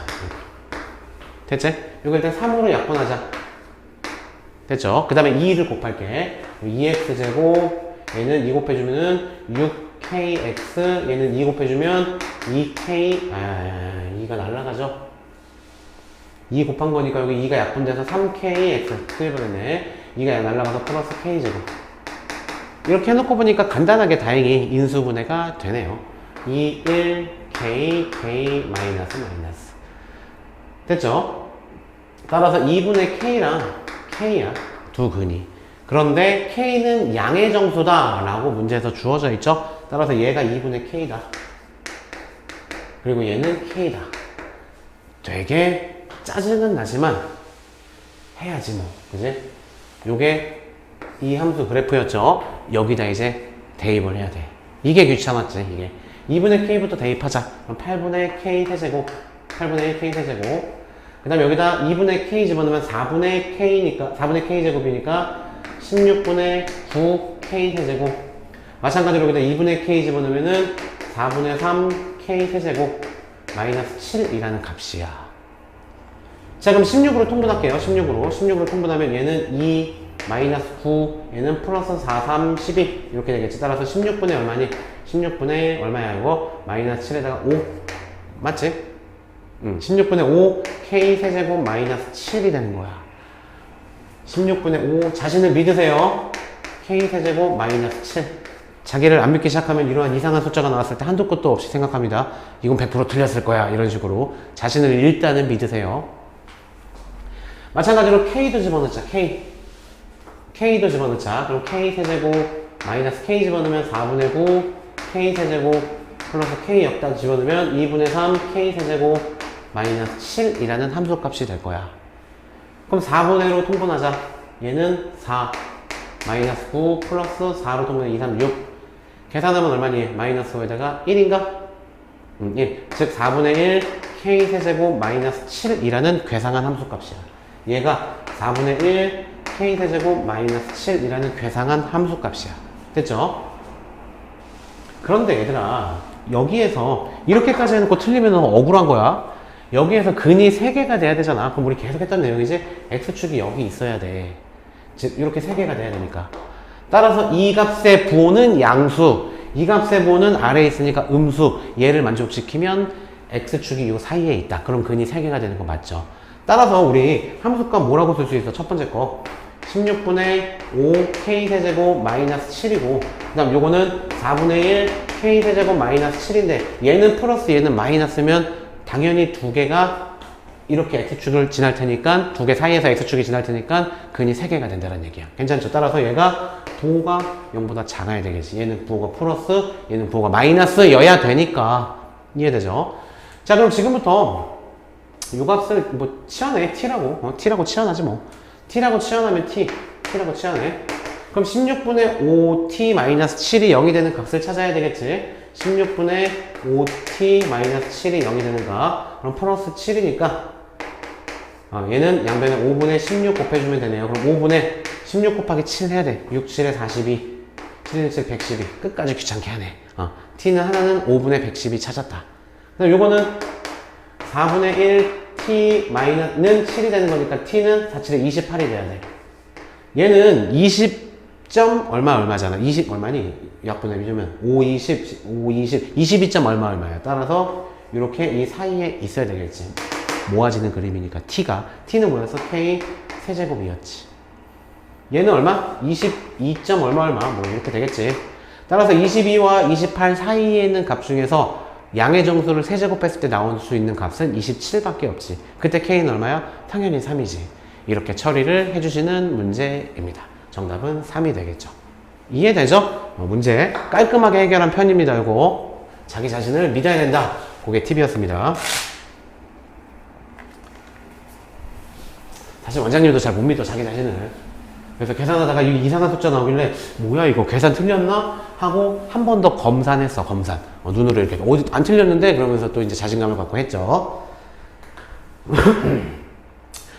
됐지? 이거 일단 3으로 약분하자. 됐죠? 그 다음에 2를 곱할게. 2x제곱 얘는 2 곱해주면은 6 2kx 얘는 2 곱해주면 2k 2가 날라가죠. 2 곱한 거니까 여기 2가 약분돼서 3kx 큰일 뻔했네. 2가 날라가서 플러스 k제곱. 이렇게 해놓고 보니까 간단하게 다행히 인수분해가 되네요. 2, 1, k, k, 마이너스, 마이너스. 됐죠? 따라서 2분의 k랑 k야. 두 근이. 그런데 k는 양의 정수다 라고 문제에서 주어져 있죠? 따라서 얘가 2분의 k다. 그리고 얘는 k다. 되게 짜증은 나지만 해야지 뭐. 그지? 요게 이 함수 그래프였죠? 여기다 이제 대입을 해야 돼. 이게 귀찮았지, 이게. 2분의 k부터 대입하자. 그럼 8분의 k 세제곱, 8분의 1 k 세제곱. 그 다음에 여기다 2분의 k 집어넣으면 4분의 k니까, 4분의 k 제곱이니까 16분의 9 k 세제곱. 마찬가지로 여기다 2분의 k 집어넣으면은 4분의 3 k 세제곱 마이너스 7이라는 값이야. 자, 그럼 16으로 통분할게요. 16으로 통분하면 얘는 2 마이너스 9, 얘는 플러스 4, 3, 12 이렇게 되겠지. 따라서 16분의 얼마니? 16분의 얼마야 이거? 마이너스 7에다가 5 맞지? 16분의 5 k 세제곱 마이너스 7이 되는 거야. 16분의 5 자신을 믿으세요. k 세제곱 마이너스 7. 자기를 안 믿기 시작하면 이러한 이상한 숫자가 나왔을 때 한도 끝도 없이 생각합니다. 이건 100% 틀렸을 거야. 이런 식으로 자신을 일단은 믿으세요. 마찬가지로 k도 집어넣자. k도 집어넣자. 그럼 k 세제곱 마이너스 k 집어넣으면 4분의 9 k 세제곱 플러스 k 역다 집어넣으면 2분의 3 k 세제곱 마이너스 7이라는 함수값이 될 거야. 그럼 4분의 1로 통분하자. 얘는 4 마이너스 9 플러스 4로 통분해 2, 3, 6 계산하면 얼마니? 마이너스 5에다가 1인가? 1. 즉 4분의 1 k 세제곱 마이너스 7이라는 괴상한 함수값이야. 얘가 4분의 1 k 세제곱 마이너스 7이라는 괴상한 함수값이야. 됐죠? 그런데 얘들아, 여기에서 이렇게까지 해놓고 틀리면 억울한 거야. 여기에서 근이 3개가 돼야 되잖아. 그럼 우리 계속 했던 내용이지? x축이 여기 있어야 돼. 즉 이렇게 3개가 돼야 되니까. 따라서 이 값의 부호는 양수, 이 값의 부호는 아래에 있으니까 음수. 얘를 만족시키면 x축이 이 사이에 있다. 그럼 근이 3개가 되는 거 맞죠? 따라서 우리 함수값 뭐라고 쓸 수 있어? 첫 번째 거 16분의 5 k 세제곱 마이너스 7이고, 그 다음 요거는 4분의 1 k 세제곱 마이너스 7인데 얘는 플러스 얘는 마이너스면 당연히 두 개가 이렇게 x축을 지날 테니까, 두 개 사이에서 x축이 지날 테니까 근이 3개가 된다는 얘기야. 괜찮죠? 따라서 얘가 부호가 0보다 작아야 되겠지. 얘는 부호가 플러스, 얘는 부호가 마이너스여야 되니까. 이해되죠? 자, 그럼 지금부터 요 값을 뭐 치환해. t라고. t라고 치환하지 뭐. t라고 치환하면 t라고 치환해. 그럼 16분의 5t 마이너스 7이 0이 되는 값을 찾아야 되겠지. 16분의 5t 마이너스 7이 0이 되는 값. 그럼 플러스 7이니까 얘는 양변에 5분의 16 곱해주면 되네요. 그럼 5분의 16 곱하기 7 해야 돼. 6, 7에 42. 7에 7, 112. 끝까지 귀찮게 하네. t는 하나는 5분의 112 찾았다. 그다음 요거는 4분의 1 t 마이너스는 7이 되는 거니까 t는 4, 7에 28이 돼야 돼. 얘는 20점 얼마잖아. 20 얼마니? 약분해 비주면 5, 22점 얼마야. 따라서 이렇게 이 사이에 있어야 되겠지. 모아지는 그림이니까 t는 뭐였어? k 세제곱이었지. 얘는 얼마? 22점 얼마 뭐 이렇게 되겠지. 따라서 22와 28 사이에 있는 값 중에서 양의 정수를 세제곱했을 때 나올 수 있는 값은 27밖에 없지. 그때 k는 얼마야? 당연히 3이지. 이렇게 처리를 해주시는 문제입니다. 정답은 3이 되겠죠. 이해되죠? 문제 깔끔하게 해결한 편입니다. 이거 자기 자신을 믿어야 된다. 그게 팁이었습니다. 사실 원장님도 잘 못 믿어, 자기 자신을. 그래서 계산하다가 이상한 숫자 나오길래 뭐야 이거 계산 틀렸나? 하고 한 번 더 검산했어. 눈으로 이렇게 어디 안 틀렸는데 그러면서 또 이제 자신감을 갖고 했죠.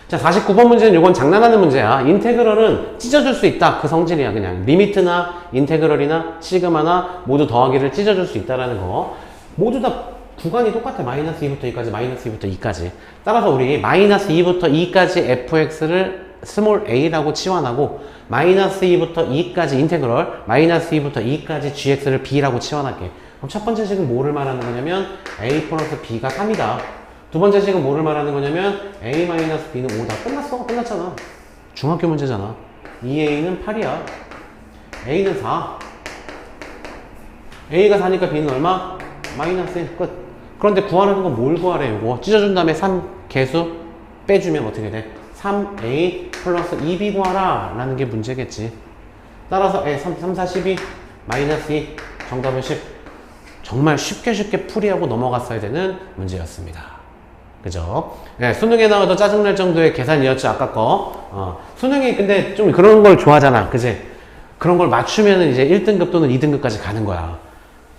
자, 49번 문제는 이건 장난하는 문제야. 인테그럴은 찢어줄 수 있다. 그 성질이야. 그냥 리미트나 인테그럴이나 시그마나 모두 더하기를 찢어줄 수 있다라는 거. 모두 다 구간이 똑같아. 마이너스 2부터 2까지, 마이너스 2부터 2까지. 따라서 우리 마이너스 2부터 2까지 fx를 스몰 a라고 치환하고 마이너스 2부터 2까지 인테그럴 마이너스 2부터 2까지 gx를 b라고 치환할게. 그럼 첫 번째 식은 뭐를 말하는 거냐면 a 플러스 b가 3이다. 두 번째 식은 뭐를 말하는 거냐면 a 마이너스 b는 5다. 끝났어. 끝났잖아. 중학교 문제잖아. 2a는 8이야. a는 4. a가 4니까 b는 얼마? 마이너스 1. 끝. 그런데 구하는 건 뭘 구하래? 요거 찢어준 다음에 3 개수 빼주면 어떻게 돼? 3a 플러스 2b 구하라 라는 게 문제겠지. 따라서 3, 4, 12 마이너스 2 정답은 10. 정말 쉽게 풀이하고 넘어갔어야 되는 문제였습니다. 그죠? 네, 수능에 나와도 짜증날 정도의 계산이었죠, 아까 거. 수능이 근데 좀 그런 걸 좋아하잖아. 그지? 그런 걸 맞추면은 이제 1등급 또는 2등급까지 가는 거야.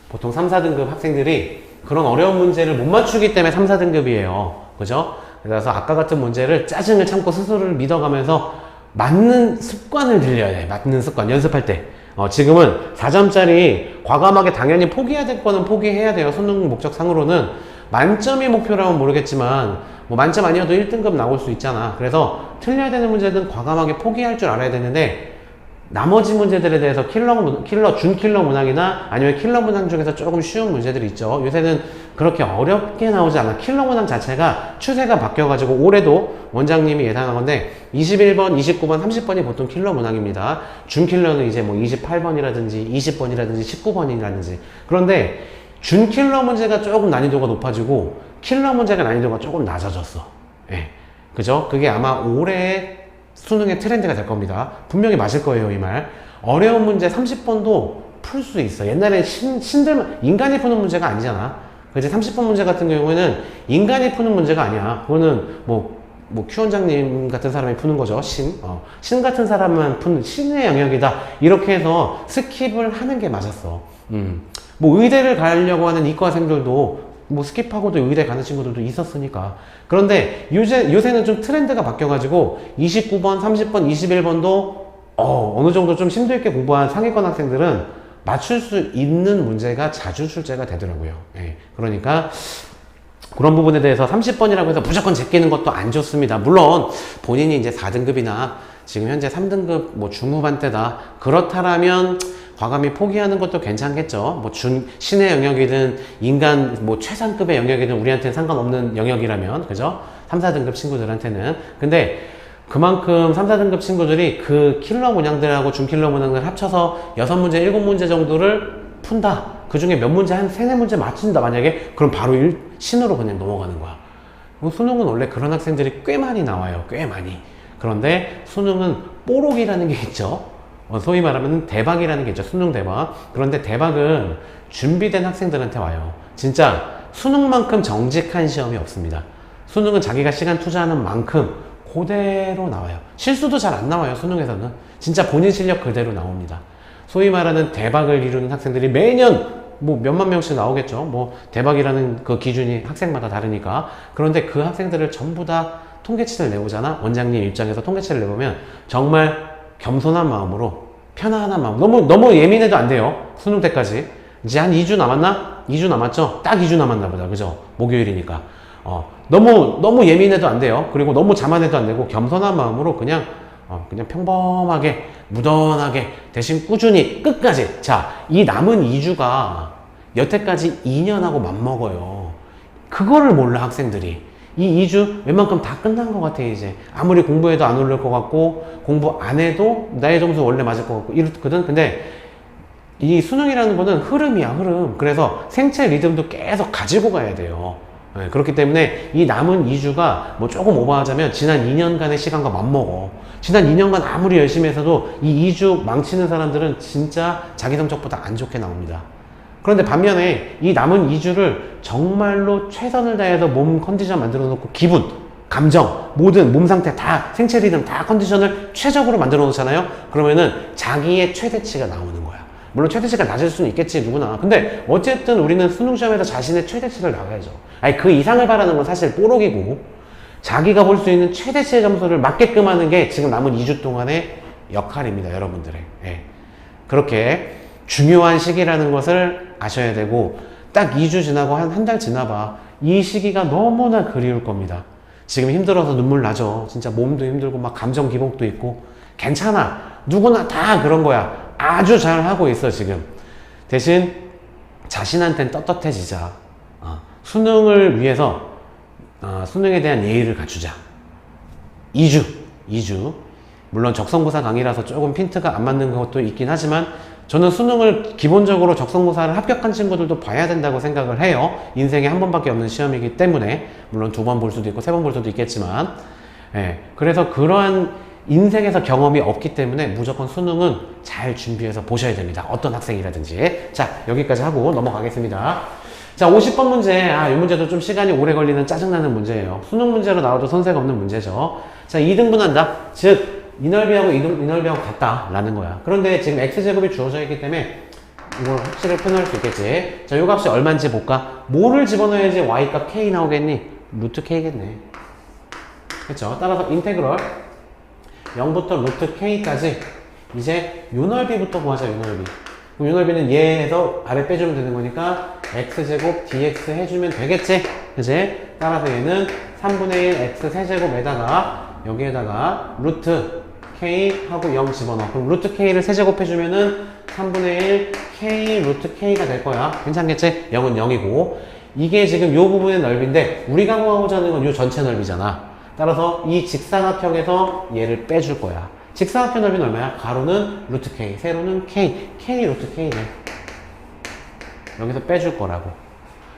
보통 3, 4등급 학생들이 그런 어려운 문제를 못 맞추기 때문에 3, 4등급이에요. 그죠? 그래서 아까 같은 문제를 짜증을 참고 스스로를 믿어가면서 맞는 습관을 들여야 돼. 맞는 습관. 연습할 때. 지금은 4점짜리 과감하게 당연히 포기해야 될 거는 포기해야 돼요. 수능 목적상으로는. 만점이 목표라면 모르겠지만 뭐 만점 아니어도 1등급 나올 수 있잖아. 그래서 틀려야 되는 문제는 과감하게 포기할 줄 알아야 되는데 나머지 문제들에 대해서 준킬러 문항이나 아니면 킬러 문항 중에서 조금 쉬운 문제들이 있죠. 요새는 그렇게 어렵게 나오지 않아. 킬러 문항 자체가 추세가 바뀌어가지고 올해도 원장님이 예상한 건데 21번, 29번, 30번이 보통 킬러 문항입니다. 준킬러는 이제 뭐 28번이라든지 20번이라든지 19번이라든지. 그런데 준킬러 문제가 조금 난이도가 높아지고 킬러 문제가 난이도가 조금 낮아졌어. 예. 그죠? 그게 아마 올해 수능의 트렌드가 될 겁니다. 분명히 맞을 거예요, 이 말. 어려운 문제 30번도 풀 수 있어. 옛날에 신들만, 인간이 푸는 문제가 아니잖아. 그치? 30번 문제 같은 경우에는 인간이 푸는 문제가 아니야. 그거는 큐 원장님 같은 사람이 푸는 거죠. 신 같은 사람만 푸는 신의 영역이다. 이렇게 해서 스킵을 하는 게 맞았어. 의대를 가려고 하는 이과생들도 스킵하고도 의대 가는 친구들도 있었으니까. 그런데 요새는 좀 트렌드가 바뀌어가지고 29번, 30번, 21번도 어느 정도 좀 심도 있게 공부한 상위권 학생들은 맞출 수 있는 문제가 자주 출제가 되더라고요. 예. 그러니까 그런 부분에 대해서 30번이라고 해서 무조건 제끼는 것도 안 좋습니다. 물론 본인이 이제 4등급이나 지금 현재 3등급 중후반 때다. 그렇다라면 과감히 포기하는 것도 괜찮겠죠. 신의 영역이든 인간 최상급의 영역이든 우리한테는 상관없는 영역이라면, 그죠? 3, 4등급 친구들한테는. 근데 그만큼 3, 4등급 친구들이 그 킬러 문항들하고 준킬러 문항들 합쳐서 6문제, 7문제 정도를 푼다. 그 중에 몇 문제, 한 3, 4문제 맞춘다, 만약에. 그럼 바로 신으로 그냥 넘어가는 거야. 수능은 원래 그런 학생들이 꽤 많이 나와요. 꽤 많이. 그런데 수능은 뽀록이라는 게 있죠. 소위 말하면 대박이라는 게 있죠. 수능 대박. 그런데 대박은 준비된 학생들한테 와요. 진짜 수능만큼 정직한 시험이 없습니다. 수능은 자기가 시간 투자하는 만큼 그대로 나와요. 실수도 잘 안 나와요. 수능에서는. 진짜 본인 실력 그대로 나옵니다. 소위 말하는 대박을 이루는 학생들이 매년 몇만 명씩 나오겠죠. 대박이라는 그 기준이 학생마다 다르니까. 그런데 그 학생들을 전부 다 통계치를 내보잖아. 원장님 입장에서 통계치를 내보면 정말 겸손한 마음으로, 편안한 마음. 너무 예민해도 안 돼요. 수능 때까지. 이제 한 2주 남았나? 2주 남았죠? 딱 2주 남았나 보다. 그죠? 목요일이니까. 너무 예민해도 안 돼요. 그리고 너무 자만해도 안 되고, 겸손한 마음으로 그냥 평범하게, 무던하게, 대신 꾸준히, 끝까지. 자, 이 남은 2주가 여태까지 2년하고 맞먹어요. 그거를 몰라, 학생들이. 이 2주 웬만큼 다 끝난 것 같아. 이제 아무리 공부해도 안 오를 것 같고 공부 안 해도 나의 점수 원래 맞을 것 같고 이렇거든. 근데 이 수능이라는 거는 흐름이야, 흐름. 그래서 생체 리듬도 계속 가지고 가야 돼요. 네, 그렇기 때문에 이 남은 2주가 조금 오버하자면 지난 2년간의 시간과 맞먹어. 지난 2년간 아무리 열심히 해서도 이 2주 망치는 사람들은 진짜 자기 성적보다 안 좋게 나옵니다. 그런데 반면에 이 남은 2주를 정말로 최선을 다해서 몸 컨디션 만들어 놓고 기분, 감정, 모든 몸 상태 다, 생체 리듬 다 컨디션을 최적으로 만들어 놓잖아요. 그러면은 자기의 최대치가 나오는 거야. 물론 최대치가 낮을 수는 있겠지, 누구나. 근데 어쨌든 우리는 수능 시험에서 자신의 최대치를 나가야죠. 아니, 그 이상을 바라는 건 사실 뽀록이고, 자기가 볼 수 있는 최대치의 점수를 맞게끔 하는 게 지금 남은 2주 동안의 역할입니다, 여러분들의. 예. 그렇게 중요한 시기라는 것을 아셔야 되고, 딱 2주 지나고 한 달 지나봐. 이 시기가 너무나 그리울 겁니다. 지금 힘들어서 눈물 나죠. 진짜 몸도 힘들고 막 감정 기복도 있고 괜찮아. 누구나 다 그런 거야. 아주 잘 하고 있어 지금. 대신 자신한텐 떳떳해지자. 수능을 위해서 수능에 대한 예의를 갖추자. 2주. 물론 적성고사 강의라서 조금 핀트가 안 맞는 것도 있긴 하지만 저는 수능을 기본적으로 적성고사를 합격한 친구들도 봐야 된다고 생각을 해요. 인생에 한 번밖에 없는 시험이기 때문에 물론 2번 볼 수도 있고 3번 볼 수도 있겠지만 그래서 그러한 인생에서 경험이 없기 때문에 무조건 수능은 잘 준비해서 보셔야 됩니다. 어떤 학생이라든지. 자, 여기까지 하고 넘어가겠습니다. 자, 50번 문제. 이 문제도 좀 시간이 오래 걸리는 짜증나는 문제예요. 수능 문제로 나와도 손색 없는 문제죠. 자, 2등분한다. 즉 이 넓이하고 이 넓이하고 같다라는 거야. 그런데 지금 x제곱이 주어져 있기 때문에 이걸 확실히 표현할 수 있겠지. 자, 요 값이 얼마인지 볼까? 뭐를 집어넣어야지 y값 k 나오겠니? 루트 k겠네. 그렇죠? 따라서 인테그럴 0부터 루트 k까지 이제 요 넓이부터 구하자. 요 넓이. 그럼 요 넓이는 얘에서 아래 빼주면 되는 거니까 x제곱 dx 해주면 되겠지? 그치? 따라서 얘는 3분의 1 x 세제곱에다가 여기에다가 루트 k 하고 0 집어넣어. 그럼 루트 k를 세제곱 해주면은 3분의 1 k 루트 k가 될 거야. 괜찮겠지? 0은 0이고. 이게 지금 요 부분의 넓이인데 우리가 구하고자 하는 건 요 전체 넓이잖아. 따라서 이 직사각형에서 얘를 빼줄 거야. 직사각형 넓이는 얼마야? 가로는 루트 k, 세로는 k 루트 k네. 여기서 빼줄 거라고.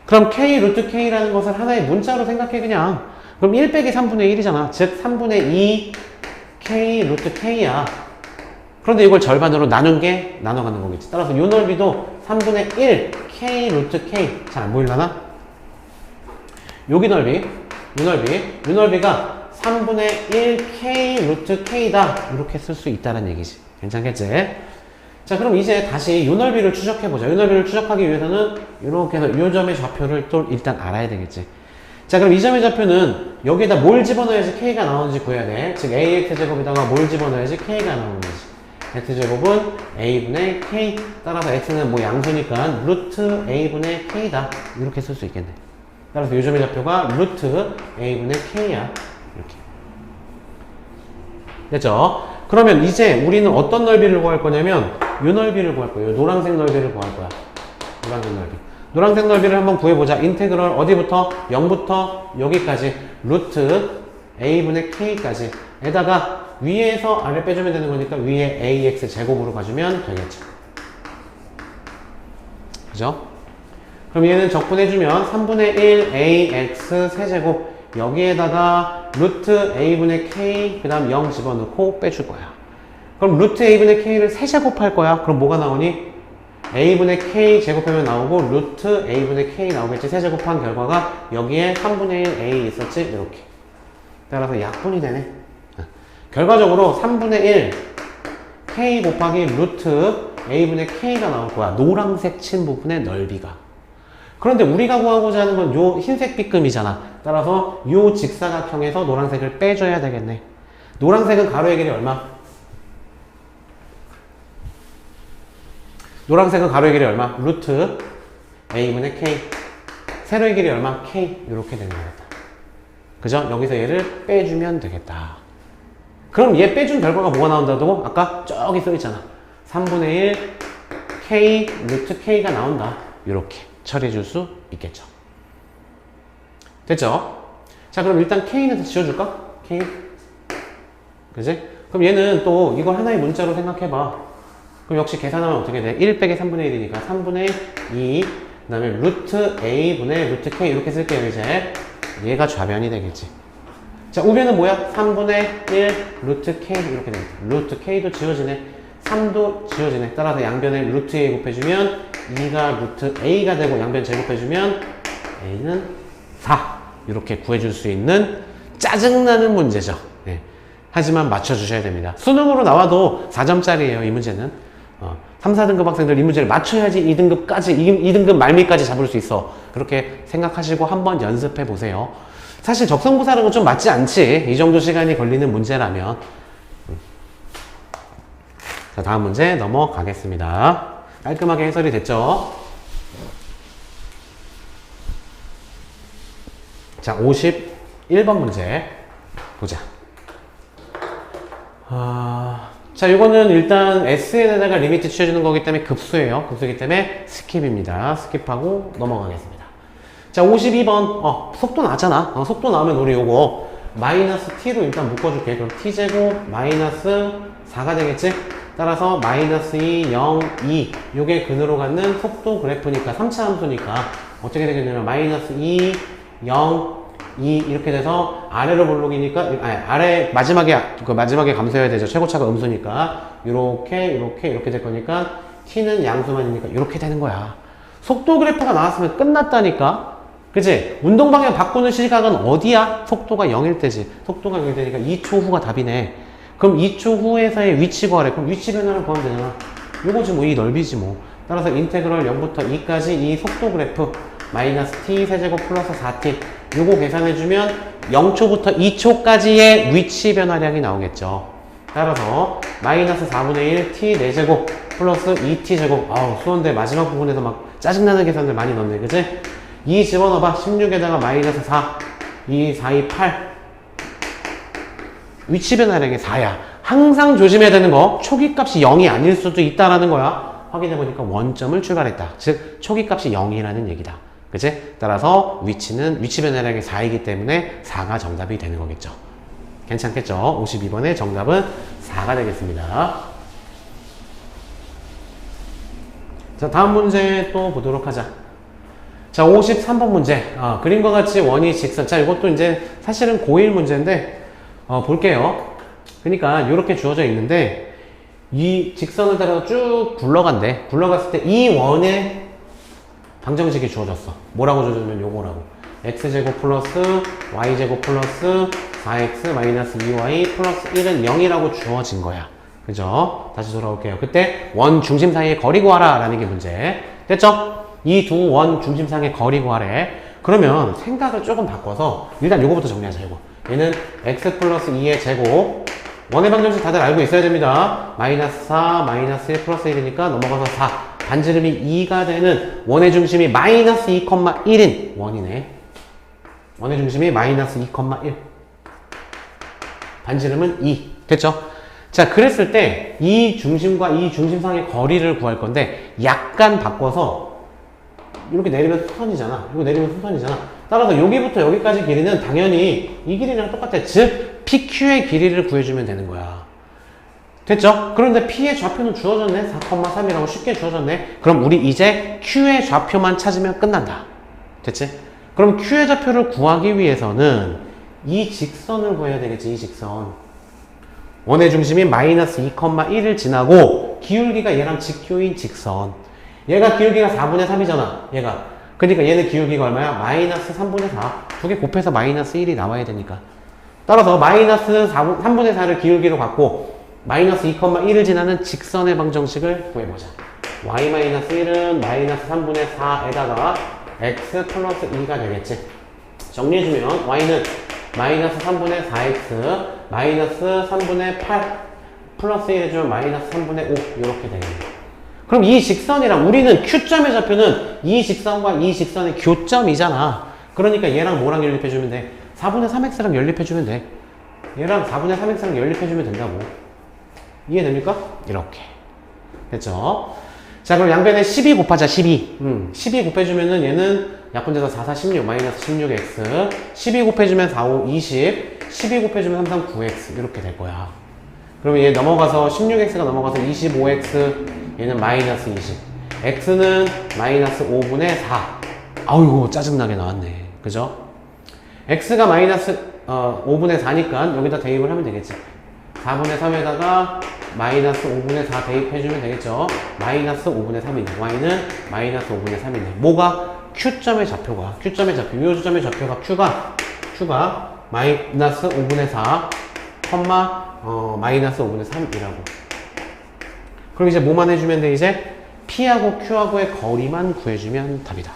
그럼 k 루트 k라는 것을 하나의 문자로 생각해 그냥. 그럼 1 빼기 3분의 1이잖아. 즉 3분의 2 k 루트 k야. 그런데 이걸 절반으로 나눈 게 나눠가는 거겠지. 따라서 요 넓이도 3분의 1 k 루트 k. 잘 안 보이려나? 여기 넓이, 요 넓이가 3분의 1 k 루트 k다. 이렇게 쓸 수 있다는 얘기지. 괜찮겠지? 자, 그럼 이제 다시 요 넓이를 추적해보자. 요 넓이를 추적하기 위해서는 이렇게 해서 요 점의 좌표를 또 일단 알아야 되겠지. 자, 그럼 이 점의 좌표는 여기에다 뭘 집어넣어야지 k가 나오는지 구해야 돼. 즉 ax제곱에다가 뭘 집어넣어야지 k가 나오는지. x제곱은 a분의 k. 따라서 x는 뭐 양수니까 루트 a분의 k다. 이렇게 쓸 수 있겠네. 따라서 이 점의 좌표가 루트 a분의 k야. 이렇게. 됐죠? 그러면 이제 우리는 어떤 넓이를 구할 거냐면 요 넓이를 구할 거예요. 노란색 넓이를 구할 거야. 노란색 넓이. 노란색 넓이를 한번 구해보자. 인테그럴 어디부터? 0부터 여기까지 루트 a분의 k까지 에다가 위에서 아래 빼주면 되는 거니까 위에 ax 제곱으로 가주면 되겠죠. 그죠? 그럼 얘는 적분해주면 3분의 1 ax 세제곱 여기에다가 루트 a분의 k 그 다음 0 집어넣고 빼줄 거야. 그럼 루트 a분의 k를 세제곱할 거야. 그럼 뭐가 나오니? a분의 k 제곱하면 나오고 루트 a분의 k 나오겠지. 세제곱한 결과가 여기에 3분의 1 a 있었지. 이렇게. 따라서 약분이 되네. 결과적으로 3분의 1 k 곱하기 루트 a분의 k가 나올 거야. 노란색 친 부분의 넓이가. 그런데 우리가 구하고자 하는 건 요 흰색 삐끔이잖아. 따라서 요 직사각형에서 노란색을 빼줘야 되겠네. 노란색은 가로의 길이 얼마? 노란색은 가로의 길이 얼마? 루트 a분의 k. 세로의 길이 얼마? k. 이렇게 되는 거겠다. 그죠? 여기서 얘를 빼주면 되겠다. 그럼 얘 빼준 결과가 뭐가 나온다고? 아까 저기 써있잖아. 3분의 1 k 루트 k가 나온다. 이렇게 처리해 줄 수 있겠죠. 됐죠? 자, 그럼 일단 k는 다 지워줄까? k. 그지? 그럼 얘는 또 이걸 하나의 문자로 생각해봐. 그럼 역시 계산하면 어떻게 돼? 1 빼기 3분의 1이니까 3분의 2, 그 다음에 루트 a분의 루트 k 이렇게 쓸게요, 이제. 얘가 좌변이 되겠지. 자, 우변은 뭐야? 3분의 1 루트 k 이렇게 되겠다. 루트 k도 지워지네. 3도 지워지네. 따라서 양변에 루트 a 곱해주면 2가 루트 a가 되고 양변 제곱해주면 a는 4. 이렇게 구해줄 수 있는 짜증나는 문제죠. 네. 하지만 맞춰주셔야 됩니다. 수능으로 나와도 4점짜리예요, 이 문제는. 3, 4등급 학생들 이 문제를 맞춰야지 2등급까지, 2등급 말미까지 잡을 수 있어. 그렇게 생각하시고 한번 연습해 보세요. 사실 적성고사랑은 좀 맞지 않지. 이 정도 시간이 걸리는 문제라면. 자, 다음 문제 넘어가겠습니다. 깔끔하게 해설이 됐죠? 자, 1번 문제 보자. 자, 이거는 일단 SN에다가 리미트 취해주는 거기 때문에 급수예요. 급수이기 때문에 스킵입니다. 스킵하고 넘어가겠습니다. 자, 52번. 속도 나왔잖아. 속도 나오면 우리 요거 마이너스 t로 일단 묶어줄게. 그럼 t제곱 마이너스 4가 되겠지? 따라서 마이너스 2, 0, 2. 요게 근으로 갖는 속도 그래프니까 3차 함수니까 어떻게 되겠냐면 마이너스 2, 0, 2 이렇게 돼서 아래로 볼록이니까 아래 마지막에 감소해야 되죠. 최고차가 음수니까 이렇게 될 거니까 t는 양수만이니까 이렇게 되는 거야. 속도 그래프가 나왔으면 끝났다니까. 그치? 운동 방향 바꾸는 시각은 어디야? 속도가 0일 때지. 속도가 0일 때니까 2초 후가 답이네. 그럼 2초 후에서의 위치 구하래. 그럼 위치 변화를 구하면 되잖아. 요거지 뭐 이 넓이지 뭐. 따라서 인테그럴 0부터 2까지 이 속도 그래프 마이너스 t 세제곱 플러스 4t 요거 계산해주면 0초부터 2초까지의 위치 변화량이 나오겠죠. 따라서 마이너스 4분의 1 t 4제곱 플러스 2t 제곱. 수원대 마지막 부분에서 막 짜증나는 계산들 많이 넣네. 그치? 2 집어넣어봐. 16에다가 마이너스 4 2, 4, 2, 8 위치 변화량이 4야. 항상 조심해야 되는 거 초기값이 0이 아닐 수도 있다라는 거야. 확인해보니까 원점을 출발했다. 즉 초기값이 0이라는 얘기다. 그치? 따라서 위치 변화량이 4이기 때문에 4가 정답이 되는 거겠죠. 괜찮겠죠? 52번의 정답은 4가 되겠습니다. 자, 다음 문제 또 보도록 하자. 자, 53번 문제. 그림과 같이 원이 직선. 자, 이것도 이제 사실은 고1 문제인데 볼게요. 그러니까 이렇게 주어져 있는데 이 직선을 따라서 쭉 굴러간대. 굴러갔을 때 이 원의 방정식이 주어졌어. 뭐라고 주어졌냐면 요거라고. x제곱 플러스 y제곱 플러스 4x 마이너스 2y 플러스 1은 0이라고 주어진 거야. 그죠? 다시 돌아올게요. 그때 원 중심 사이의 거리 구하라 라는 게 문제. 됐죠? 이 두 원 중심 사이의 거리 구하래. 그러면 생각을 조금 바꿔서 일단 요거부터 정리하자. 이거. 얘는 x 플러스 2의 제곱. 원의 방정식 다들 알고 있어야 됩니다. 마이너스 4 마이너스 1 플러스 1이니까 넘어가서 4. 반지름이 2가 되는 원의 중심이 마이너스 2,1인 원이네. 원의 중심이 마이너스 2,1. 반지름은 2. 됐죠? 자, 그랬을 때 이 중심과 이 중심상의 거리를 구할 건데 약간 바꿔서 이렇게 내리면 수선이잖아. 이거 내리면 수선이잖아. 따라서 여기부터 여기까지 길이는 당연히 이 길이랑 똑같아. 즉 PQ의 길이를 구해주면 되는 거야. 됐죠? 그런데 P의 좌표는 주어졌네. 4,3이라고 쉽게 주어졌네. 그럼 우리 이제 Q의 좌표만 찾으면 끝난다. 됐지? 그럼 Q의 좌표를 구하기 위해서는 이 직선을 구해야 되겠지. 이 직선. 원의 중심이 마이너스 2,1을 지나고 기울기가 얘랑 직교인 직선. 얘가 기울기가 4분의 3이잖아. 얘가. 그러니까 얘는 기울기가 얼마야? 마이너스 3분의 4. 두 개 곱해서 마이너스 1이 나와야 되니까. 따라서 마이너스 3분의 4를 기울기로 갖고 마이너스 2,1을 지나는 직선의 방정식을 구해보자. y-1은 마이너스 3분의 4에다가 x 플러스 2가 되겠지. 정리해주면 y는 마이너스 3분의 4x 마이너스 3분의 8 플러스 1 해주면 마이너스 3분의 5 이렇게 되겠네. 그럼 이 직선이랑 우리는 Q점의 좌표는 이 직선과 이 직선의 교점이잖아. 그러니까 얘랑 뭐랑 연립해주면 돼? 4분의 3x랑 연립해주면 돼. 얘랑 4분의 3x랑 연립해주면 된다고. 이해됩니까? 이렇게. 됐죠? 자, 그럼 양변에 12 곱하자, 12. 12 곱해주면은 얘는 약분돼서 4, 4, 16, 마이너스 16x. 12 곱해주면 4, 5, 20. 12 곱해주면 3, 3, 9x. 이렇게 될 거야. 그러면 얘 넘어가서 16x가 넘어가서 25x. 얘는 마이너스 20. x는 마이너스 5분의 4. 아이고, 짜증나게 나왔네. 그죠? x가 마이너스 5분의 4니까 여기다 대입을 하면 되겠지. 4분의 3에다가 마이너스 5분의 4 대입해주면 되겠죠. 마이너스 5분의 3이네. y는 마이너스 5분의 3이네. 뭐가? Q점의 좌표가. Q점의 좌표. 요점의 좌표가 Q가 마이너스 5분의 4, 마이너스 5분의 3이라고. 그럼 이제 뭐만 해주면 돼? 이제 P하고 Q하고의 거리만 구해주면 답이다.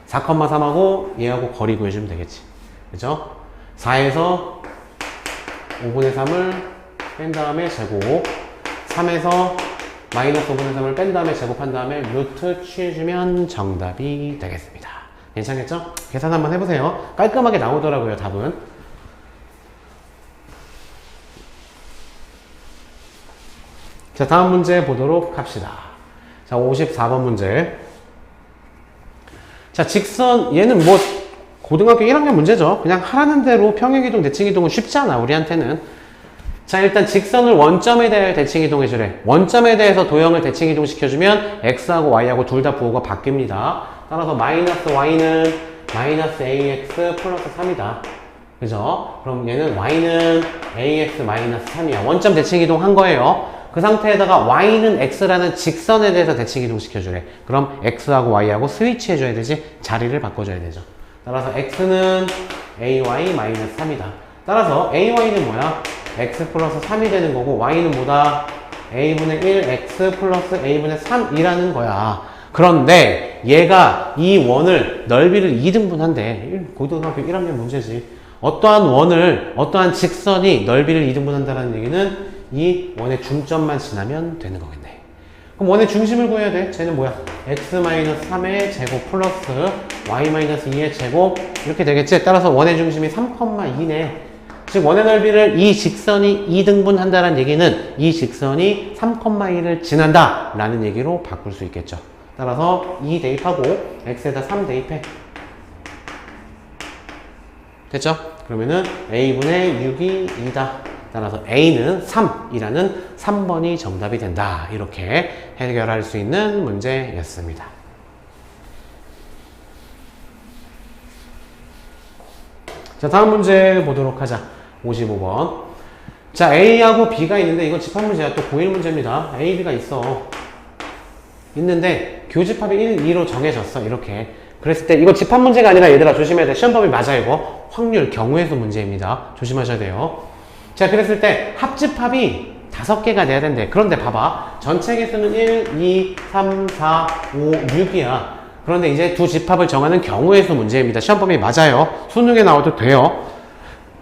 4,3하고 얘하고 거리 구해주면 되겠지. 그죠? 4에서 5분의 3을 뺀 다음에 제곱, 3에서 마이너스 5분의 3을 뺀 다음에 제곱한 다음에 루트 취해주면 정답이 되겠습니다. 괜찮겠죠? 계산 한번 해보세요. 깔끔하게 나오더라고요, 답은. 자, 다음 문제 보도록 합시다. 자, 54번 문제. 자, 직선, 얘는 뭐, 고등학교 1학년 문제죠. 그냥 하라는 대로 평행이동, 대칭이동은 쉽잖아, 우리한테는. 자, 일단 직선을 원점에 대해 대칭이동해주래. 원점에 대해서 도형을 대칭이동시켜주면 x하고 y하고 둘 다 부호가 바뀝니다. 따라서 마이너스 y는 마이너스 ax 플러스 3이다. 그죠? 그럼 얘는 y는 ax 마이너스 3이야. 원점 대칭이동 한 거예요. 그 상태에다가 y는 x라는 직선에 대해서 대칭이동 시켜주래. 그럼 x하고 y하고 스위치 해줘야 되지. 자리를 바꿔줘야 되죠. 따라서 x는 ay 마이너스 3이다. 따라서 ay는 뭐야? x 플러스 3이 되는 거고 y는 뭐다? a분의 1 x 플러스 a분의 3이라는 거야. 그런데 얘가 이 원을 넓이를 2등분한대. 고등학교 1학년 문제지. 어떠한 직선이 넓이를 2등분한다는 얘기는 이 원의 중점만 지나면 되는 거겠네. 그럼 원의 중심을 구해야 돼. 쟤는 뭐야? x-3의 제곱 플러스 y-2의 제곱 이렇게 되겠지? 따라서 원의 중심이 3,2네. 즉 원의 넓이를 이 직선이 2등분 한다는 얘기는 이 직선이 3,2를 지난다 라는 얘기로 바꿀 수 있겠죠. 따라서 2 대입하고 x에다 3 대입해. 됐죠? 그러면은 a분의 6이 2다. 따라서 a는 3이라는 3번이 정답이 된다. 이렇게 해결할 수 있는 문제였습니다. 자, 다음 문제 보도록 하자. 55번. 자, A하고 B가 있는데 이건 집합 문제야. 또 고1 문제입니다. A, B가 있는데 교집합이 1, 2로 정해졌어. 이렇게. 그랬을 때 이거 집합 문제가 아니라 얘들아 조심해야 돼. 시험범위 맞아 이거. 확률 경우의 수 문제입니다. 조심하셔야 돼요. 자, 그랬을 때 합집합이 5개가 돼야 된대. 그런데 봐봐. 전체 개수는 1, 2, 3, 4, 5, 6이야. 그런데 이제 두 집합을 정하는 경우의 수 문제입니다. 시험범위 맞아요. 수능에 나와도 돼요.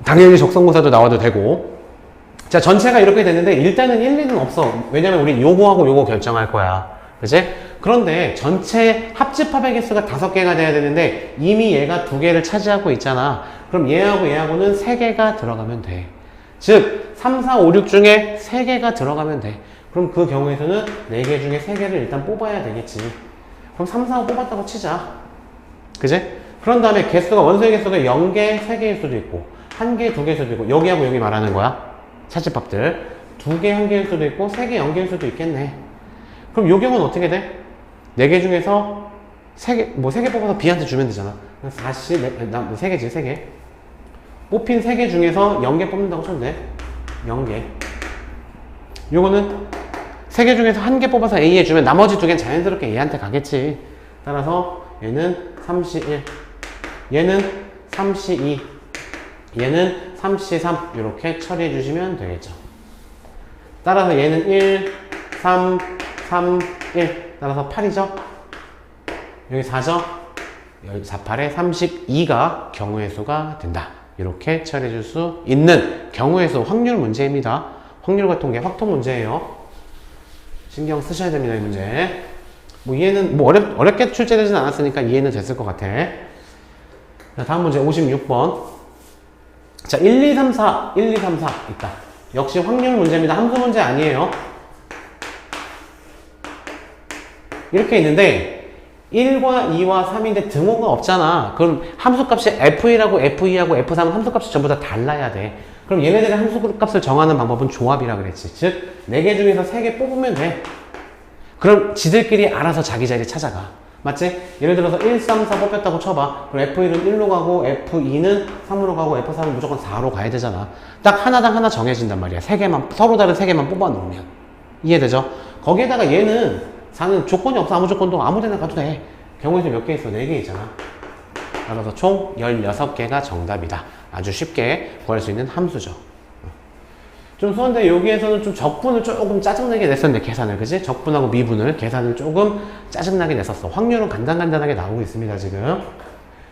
당연히 적성고사도 나와도 되고. 자, 전체가 이렇게 됐는데 일단은 1, 2는 없어. 왜냐면 우리 요거하고 요거 결정할 거야. 그치? 그런데 전체 합집합의 개수가 5개가 돼야 되는데 이미 얘가 2개를 차지하고 있잖아. 그럼 얘하고 얘하고는 3개가 들어가면 돼. 즉 3, 4, 5, 6 중에 3개가 들어가면 돼. 그럼 그 경우에서는 4개 중에 3개를 일단 뽑아야 되겠지. 그럼 3, 4, 5 뽑았다고 치자. 그지? 그런 다음에 개수가 원소의 개수가 0개, 3개일 수도 있고 1개, 2개일 수도 있고 여기하고 여기 말하는 거야. 차집합들 2개, 1개일 수도 있고 3개, 0개일 수도 있겠네. 그럼 요 경우는 어떻게 돼? 4개 중에서 3개, 뭐 3개 뽑아서 B한테 주면 되잖아. 3개지, 3개. 뽑힌 3개 중에서 0개 뽑는다고 쳐도 돼. 0개. 요거는 3개 중에서 1개 뽑아서 A에 주면 나머지 2개는 자연스럽게 A한테 가겠지. 따라서 얘는 3C1, 얘는 3C2, 얘는 3C3 이렇게 처리해 주시면 되겠죠. 따라서 얘는 1, 3, 3, 1 따라서 8이죠. 여기 4죠. 4, 8에 32가 경우의 수가 된다. 이렇게 처리해 줄 수 있는 경우의 수 확률 문제입니다. 확률과 통계 확통 문제예요. 신경 쓰셔야 됩니다, 이 문제. 뭐 이해는 뭐 어렵게 출제되진 않았으니까 이해는 됐을 것 같아. 자, 다음 문제 56번. 자, 1, 2, 3, 4, 1, 2, 3, 4 있다. 역시 확률 문제입니다. 함수 문제 아니에요. 이렇게 있는데 1과 2와 3인데 등호가 없잖아. 그럼 함수값이 F1하고 F2하고 F3은 함수값이 전부 다 달라야 돼. 그럼 얘네들의 함수값을 정하는 방법은 조합이라 그랬지. 즉 4개 중에서 3개 뽑으면 돼. 그럼 지들끼리 알아서 자기 자리 찾아가. 맞지? 예를 들어서 1, 3, 4 뽑혔다고 쳐봐. 그럼 F1은 1로 가고 F2는 3으로 가고 F3은 무조건 4로 가야 되잖아. 딱 하나당 하나 정해진단 말이야. 3개만, 서로 다른 3개만 뽑아 놓으면. 이해되죠? 거기에다가 얘는 4는 조건이 없어. 아무 조건도 아무 데나 가도 돼. 경우의 수 몇 개 있어? 4개 있잖아. 따라서 총 16개가 정답이다. 아주 쉽게 구할 수 있는 함수죠. 좀 수원데 여기에서는 좀 적분을 조금 짜증나게 냈었는데 계산을. 그지? 적분하고 미분을 계산을 조금 짜증나게 냈었어. 확률은 간단하게 나오고 있습니다 지금.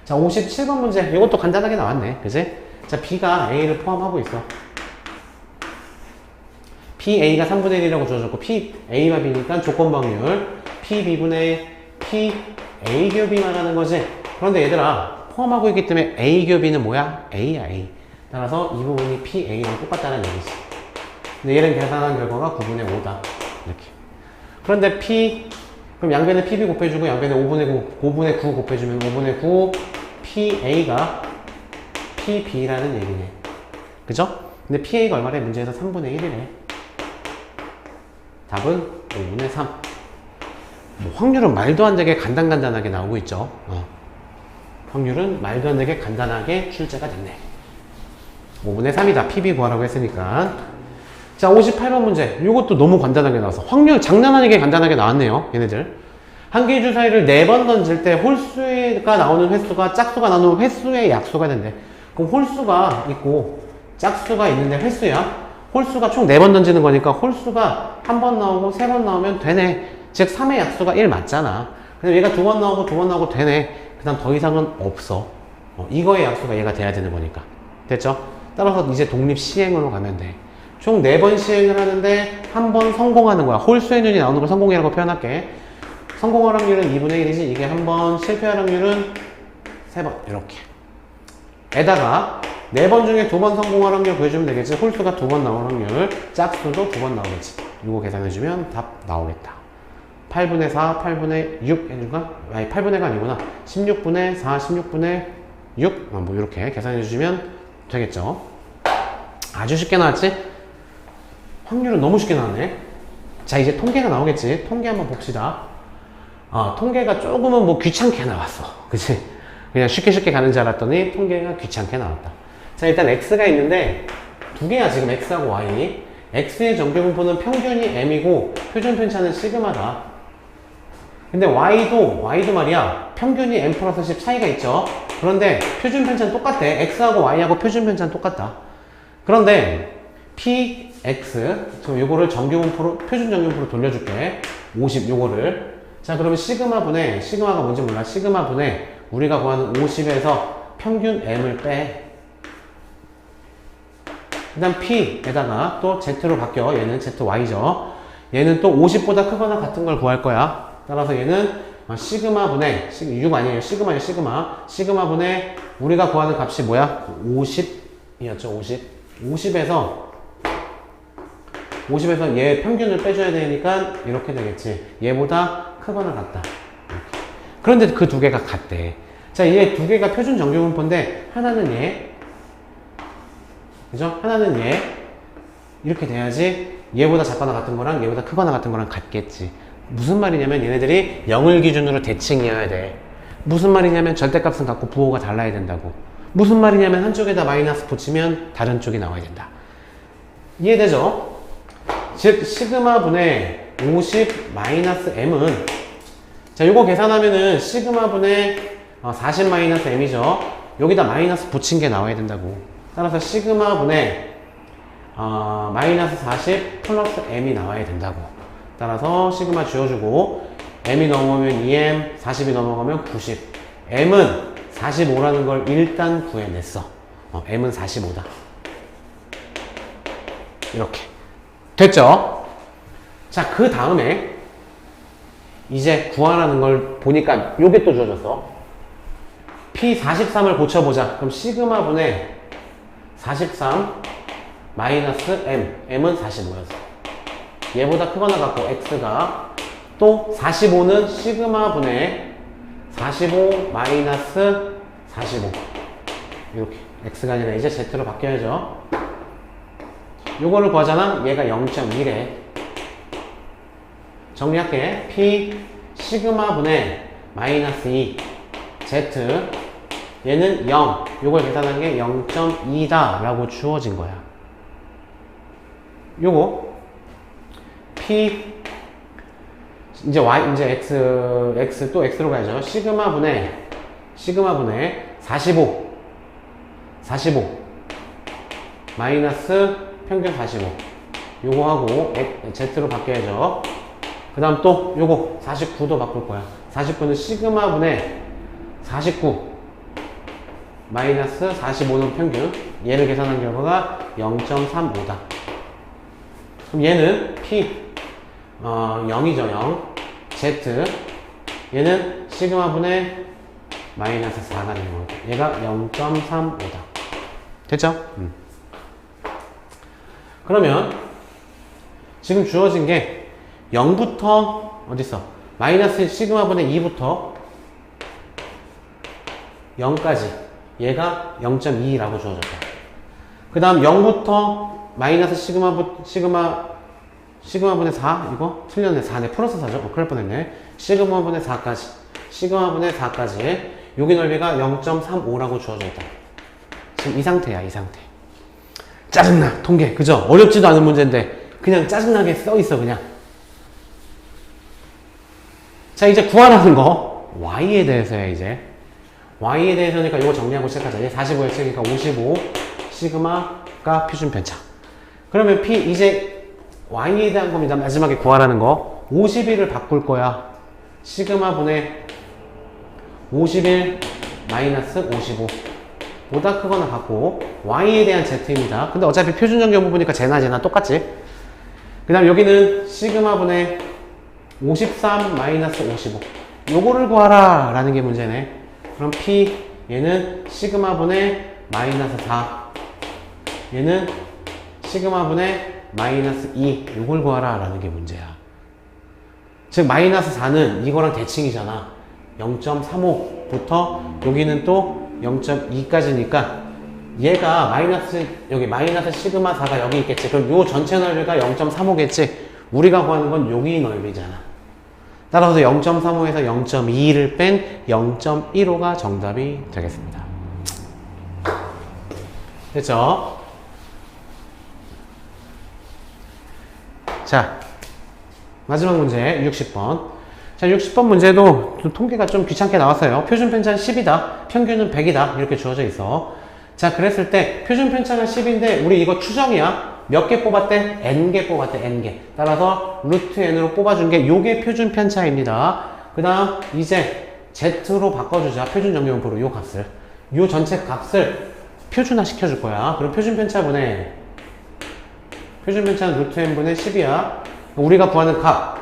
자, 57번 문제. 이것도 간단하게 나왔네. 그지? 자, B가 A를 포함하고 있어. PA가 3분의 1이라고 주어졌고 PA와 B니까 조건방률 PB분의 PA 곱이 말하는 거지. 그런데 얘들아, 포함하고 있기 때문에 A 겹이는 뭐야? A야, A. 따라서 이 부분이 PA랑 똑같다는 얘기지. 근데 얘는 계산한 결과가 9분의 5다. 이렇게. 그런데 P, 그럼 양변에 PB 곱해주고 양변에 5분의 9 곱해주면 5분의 9 PA가 PB라는 얘기네. 그죠? 근데 PA가 얼마래? 문제에서 3분의 1이래. 답은 5분의 3. 뭐 확률은 말도 안 되게 간단하게 나오고 있죠. 확률은 말도 안 되게 간단하게 출제가 됐네. 5분의 3이다. PB 구하라고 했으니까. 자, 58번 문제. 이것도 너무 간단하게 나와서 확률 장난 아니게 간단하게 나왔네요. 얘네들. 한 개의 주사위를 4번 던질 때 홀수가 나오는 횟수가 짝수가 나오는 횟수의 약수가 된대. 그럼 홀수가 있고 짝수가 있는데 횟수야. 홀수가 총 4번 던지는 거니까 홀수가 1번 나오고 3번 나오면 되네. 즉 3의 약수가 1 맞잖아. 근데 얘가 2번 나오고 2번 나오고 되네. 그 다음 더 이상은 없어. 이거의 약수가 얘가 돼야 되는 거니까. 됐죠? 따라서 이제 독립 시행으로 가면 돼. 총 4번 시행을 하는데 한 번 성공하는 거야. 홀수의 눈이 나오는 걸 성공이라고 표현할게. 성공할 확률은 2분의 1이지. 이게 한 번, 실패할 확률은 3번. 이렇게. 에다가 4번 중에 2번 성공할 확률 구해주면 되겠지. 홀수가 2번 나올 확률, 짝수도 2번 나오겠지. 이거 계산해주면 답 나오겠다. 8분의 4, 8분의 6 해줄까? 아니, 8분의가 아니구나. 16분의 4, 16분의 6. 뭐, 이렇게 계산해주시면 되겠죠. 아주 쉽게 나왔지? 확률은 너무 쉽게 나왔네. 자, 이제 통계가 나오겠지. 통계 한번 봅시다. 통계가 조금은 뭐 귀찮게 나왔어. 그치? 그냥 쉽게 가는 줄 알았더니 통계가 귀찮게 나왔다. 자, 일단 X가 있는데, 두 개야, 지금 X하고 Y. X의 정규분포는 평균이 M이고, 표준 편차는 시그마다. 근데 Y도 말이야, 평균이 M 플러스 10 차이가 있죠? 그런데 표준 편차는 똑같대. X하고 Y하고 표준 편차는 똑같다. 그런데, PX, 지금 요거를 정규분포로, 표준 정규분포로 돌려줄게. 50, 요거를. 자, 그러면 시그마가 뭔지 몰라. 시그마분의 우리가 구하는 50에서 평균 M을 빼. 그 다음 P에다가 또 Z로 바뀌어. 얘는 ZY죠. 얘는 또 50보다 크거나 같은 걸 구할 거야. 따라서 얘는 시그마분의, 6 아니에요. 시그마분의 우리가 구하는 값이 뭐야? 50이었죠. 50에서 얘 평균을 빼줘야 되니까 이렇게 되겠지. 얘보다 크거나 같다. 이렇게. 그런데 그 두 개가 같대. 자, 얘 두 개가 표준 정규분포인데 하나는 얘, 그죠? 하나는 얘. 이렇게 돼야지 얘보다 작거나 같은 거랑 얘보다 크거나 같은 거랑 같겠지. 무슨 말이냐면 얘네들이 0을 기준으로 대칭이어야 돼. 무슨 말이냐면 절대값은 같고 부호가 달라야 된다고. 무슨 말이냐면 한쪽에다 마이너스 붙이면 다른 쪽이 나와야 된다. 이해되죠? 즉 시그마분의 50 마이너스 m은, 자, 요거 계산하면은 시그마분의 40 마이너스 m이죠. 여기다 마이너스 붙인 게 나와야 된다고. 따라서 시그마분의 마이너스 40 플러스 m이 나와야 된다고. 따라서 시그마 지워주고 m이 넘어오면 2m, 40이 넘어가면 90. m은 45라는 걸 일단 구해냈어. m은 45다. 이렇게 됐죠? 자, 그 다음에 이제 구하라는 걸 보니까 요게 또 주어졌어. P43을 고쳐보자. 그럼 시그마분의 43 마이너스 m은 45였어. 얘보다 크거나 같고 x가 또 45는 시그마분의 45 마이너스 45 이렇게 x가 아니라 이제 z로 바뀌어야죠. 요거를 구하잖아. 얘가 0.1에 정리할게. p 시그마분의 마이너스 2 z 얘는 0. 요걸 계산한 게 0.2다 라고 주어진 거야. 요거 P 이제 Y 이제 X 또 X로 가야죠. 시그마분의 45 마이너스 평균 45 요거 하고 Z로 바뀌어야죠. 그 다음 또 요거 49도 바꿀 거야. 49는 시그마분의 49 마이너스 45는 평균. 얘를 계산한 결과가 0.35다. 그럼 얘는 P 0이죠. 0 Z 얘는 시그마분의 마이너스 4가 되는 거고 얘가 0.35다. 됐죠? 그러면 지금 주어진 게 0부터 어딨어? 마이너스 시그마분의 2부터 0까지 얘가 0.2라고 주어졌다. 그 다음 0부터 마이너스 시그마분의 4 이거 틀렸네. 4네. 플러스 4죠? 큰일 날 뻔했네. 시그마분의 4까지 여기 넓이가 0.35라고 주어져 있다. 지금 이 상태야. 이 상태. 짜증나. 통계. 그죠? 어렵지도 않은 문제인데 그냥 짜증나게 써 있어. 그냥. 자, 이제 구하라는 거 y에 대해서야. 이제 y에 대해서니까 이거 정리하고 시작하자. 45x니까 55 시그마가 표준 편차. 그러면 p 이제 y에 대한 겁니다. 마지막에 구하라는 거 51을 바꿀 거야. 시그마 분의 51 마이너스 55 보다 크거나 같고 y에 대한 z입니다. 근데 어차피 표준 정규 부분이니까 제나 똑같지. 그 다음 여기는 시그마 분의 53 마이너스 55 요거를 구하라 라는 게 문제네. 그럼 p 얘는 시그마 분의 마이너스 4 얘는 시그마 분의 마이너스 2 요걸 구하라 라는 게 문제야. 즉 마이너스 4는 이거랑 대칭이잖아. 0.35부터 여기는 또 0.2까지니까 얘가 마이너스 여기 마이너스 시그마 4가 여기 있겠지. 그럼 요 전체 넓이가 0.35겠지. 우리가 구하는 건 여기 넓이잖아. 따라서 0.35에서 0.2를 뺀 0.15가 정답이 되겠습니다. 됐죠? 자, 마지막 문제 60번. 자, 60번 문제도 통계가 좀 귀찮게 나왔어요. 표준 편차는 10이다. 평균은 100이다. 이렇게 주어져 있어. 자, 그랬을 때 표준 편차는 10인데 우리 이거 추정이야. 몇 개 뽑았대? n개 뽑았대. n개. 따라서 루트 n으로 뽑아준 게 요게 표준 편차입니다. 그 다음 이제 z로 바꿔주자. 표준 정규분포로 요 값을. 요 전체 값을 표준화 시켜줄 거야. 그럼 표준 편차는 루트 n분의 10이야. 우리가 구하는 값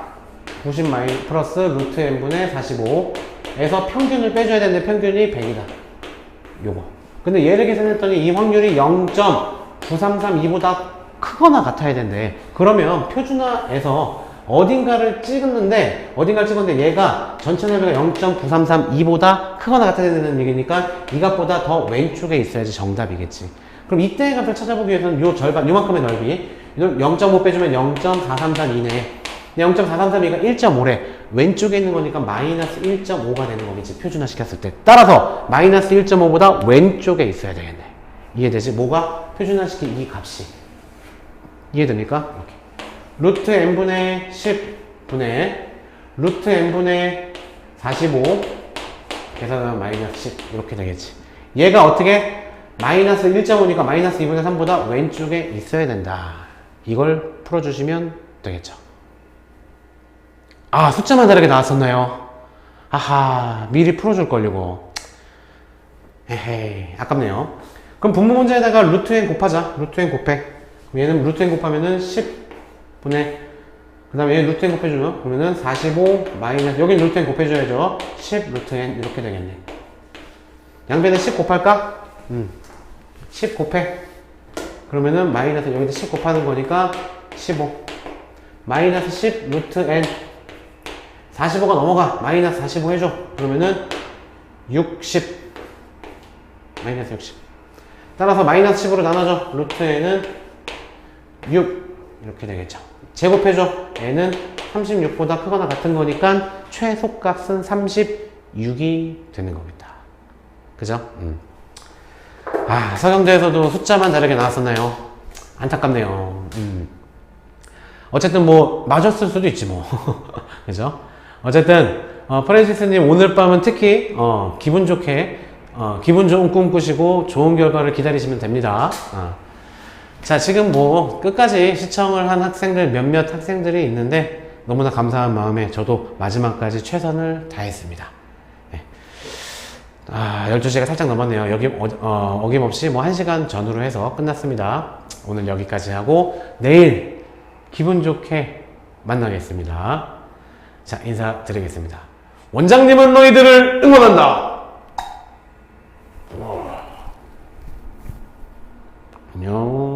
90 플러스 루트 n분의 45에서 평균을 빼줘야 되는데 평균이 100이다. 요거. 근데 얘를 계산했더니 이 확률이 0.9332보다 크거나 같아야 된대. 그러면 표준화에서 어딘가를 찍었는데 얘가 전체 넓이가 0.9332보다 크거나 같아야 된다는 얘기니까 이 값보다 더 왼쪽에 있어야지 정답이겠지. 그럼 이때의 값을 찾아보기 위해서는 요 절반, 요만큼의 넓이 0.5 빼주면 0.4332네. 0.4332가 1.5래. 왼쪽에 있는 거니까 마이너스 1.5가 되는 거겠지. 표준화 시켰을 때. 따라서 마이너스 1.5보다 왼쪽에 있어야 되겠네. 이해되지? 뭐가? 표준화 시킨 이 값이. 이해됩니까? 이렇게. 루트 n분의 10분의 루트 n분의 45 계산하면 마이너스 10 이렇게 되겠지. 얘가 어떻게? 마이너스 1.5니까 마이너스 2분의 3보다 왼쪽에 있어야 된다. 이걸 풀어주시면 되겠죠. 아, 숫자만 다르게 나왔었나요? 아하, 미리 풀어줄걸, 이거. 에헤이, 아깝네요. 그럼 분모 문제에다가 루트 n 곱하자. 루트 n 곱해. 얘는 루트 n 곱하면은 10분의, 그 다음에 얘 루트 n 곱해주면, 그러면은 45 마이너스, 여긴 루트 n 곱해줘야죠. 10 루트 n, 이렇게 되겠네. 양변에 10 곱할까? 10 곱해. 그러면은 마이너스, 여기도 10 곱하는 거니까 15. 마이너스 10 루트 n. 45가 넘어가. 마이너스 45 해줘. 그러면은 60. 마이너스 60. 따라서 마이너스 10으로 나눠줘. 루트 n은 6. 이렇게 되겠죠. 제곱해줘. n은 36보다 크거나 같은 거니까 최소값은 36이 되는 겁니다. 그죠? 아, 서경제에서도 숫자만 다르게 나왔었나요? 안타깝네요. 어쨌든 뭐 맞았을 수도 있지 뭐. 그죠? 어쨌든 프랜시스님 오늘 밤은 특히 기분 좋게 기분 좋은 꿈 꾸시고 좋은 결과를 기다리시면 됩니다. 자, 지금 뭐 끝까지 시청을 한 학생들 몇몇 학생들이 있는데 너무나 감사한 마음에 저도 마지막까지 최선을 다했습니다. 네. 12시가 살짝 넘었네요. 어김없이 뭐 1시간 전후로 해서 끝났습니다. 오늘 여기까지 하고 내일 기분 좋게 만나겠습니다. 자, 인사드리겠습니다. 원장님은 너희들을 응원한다. 안녕.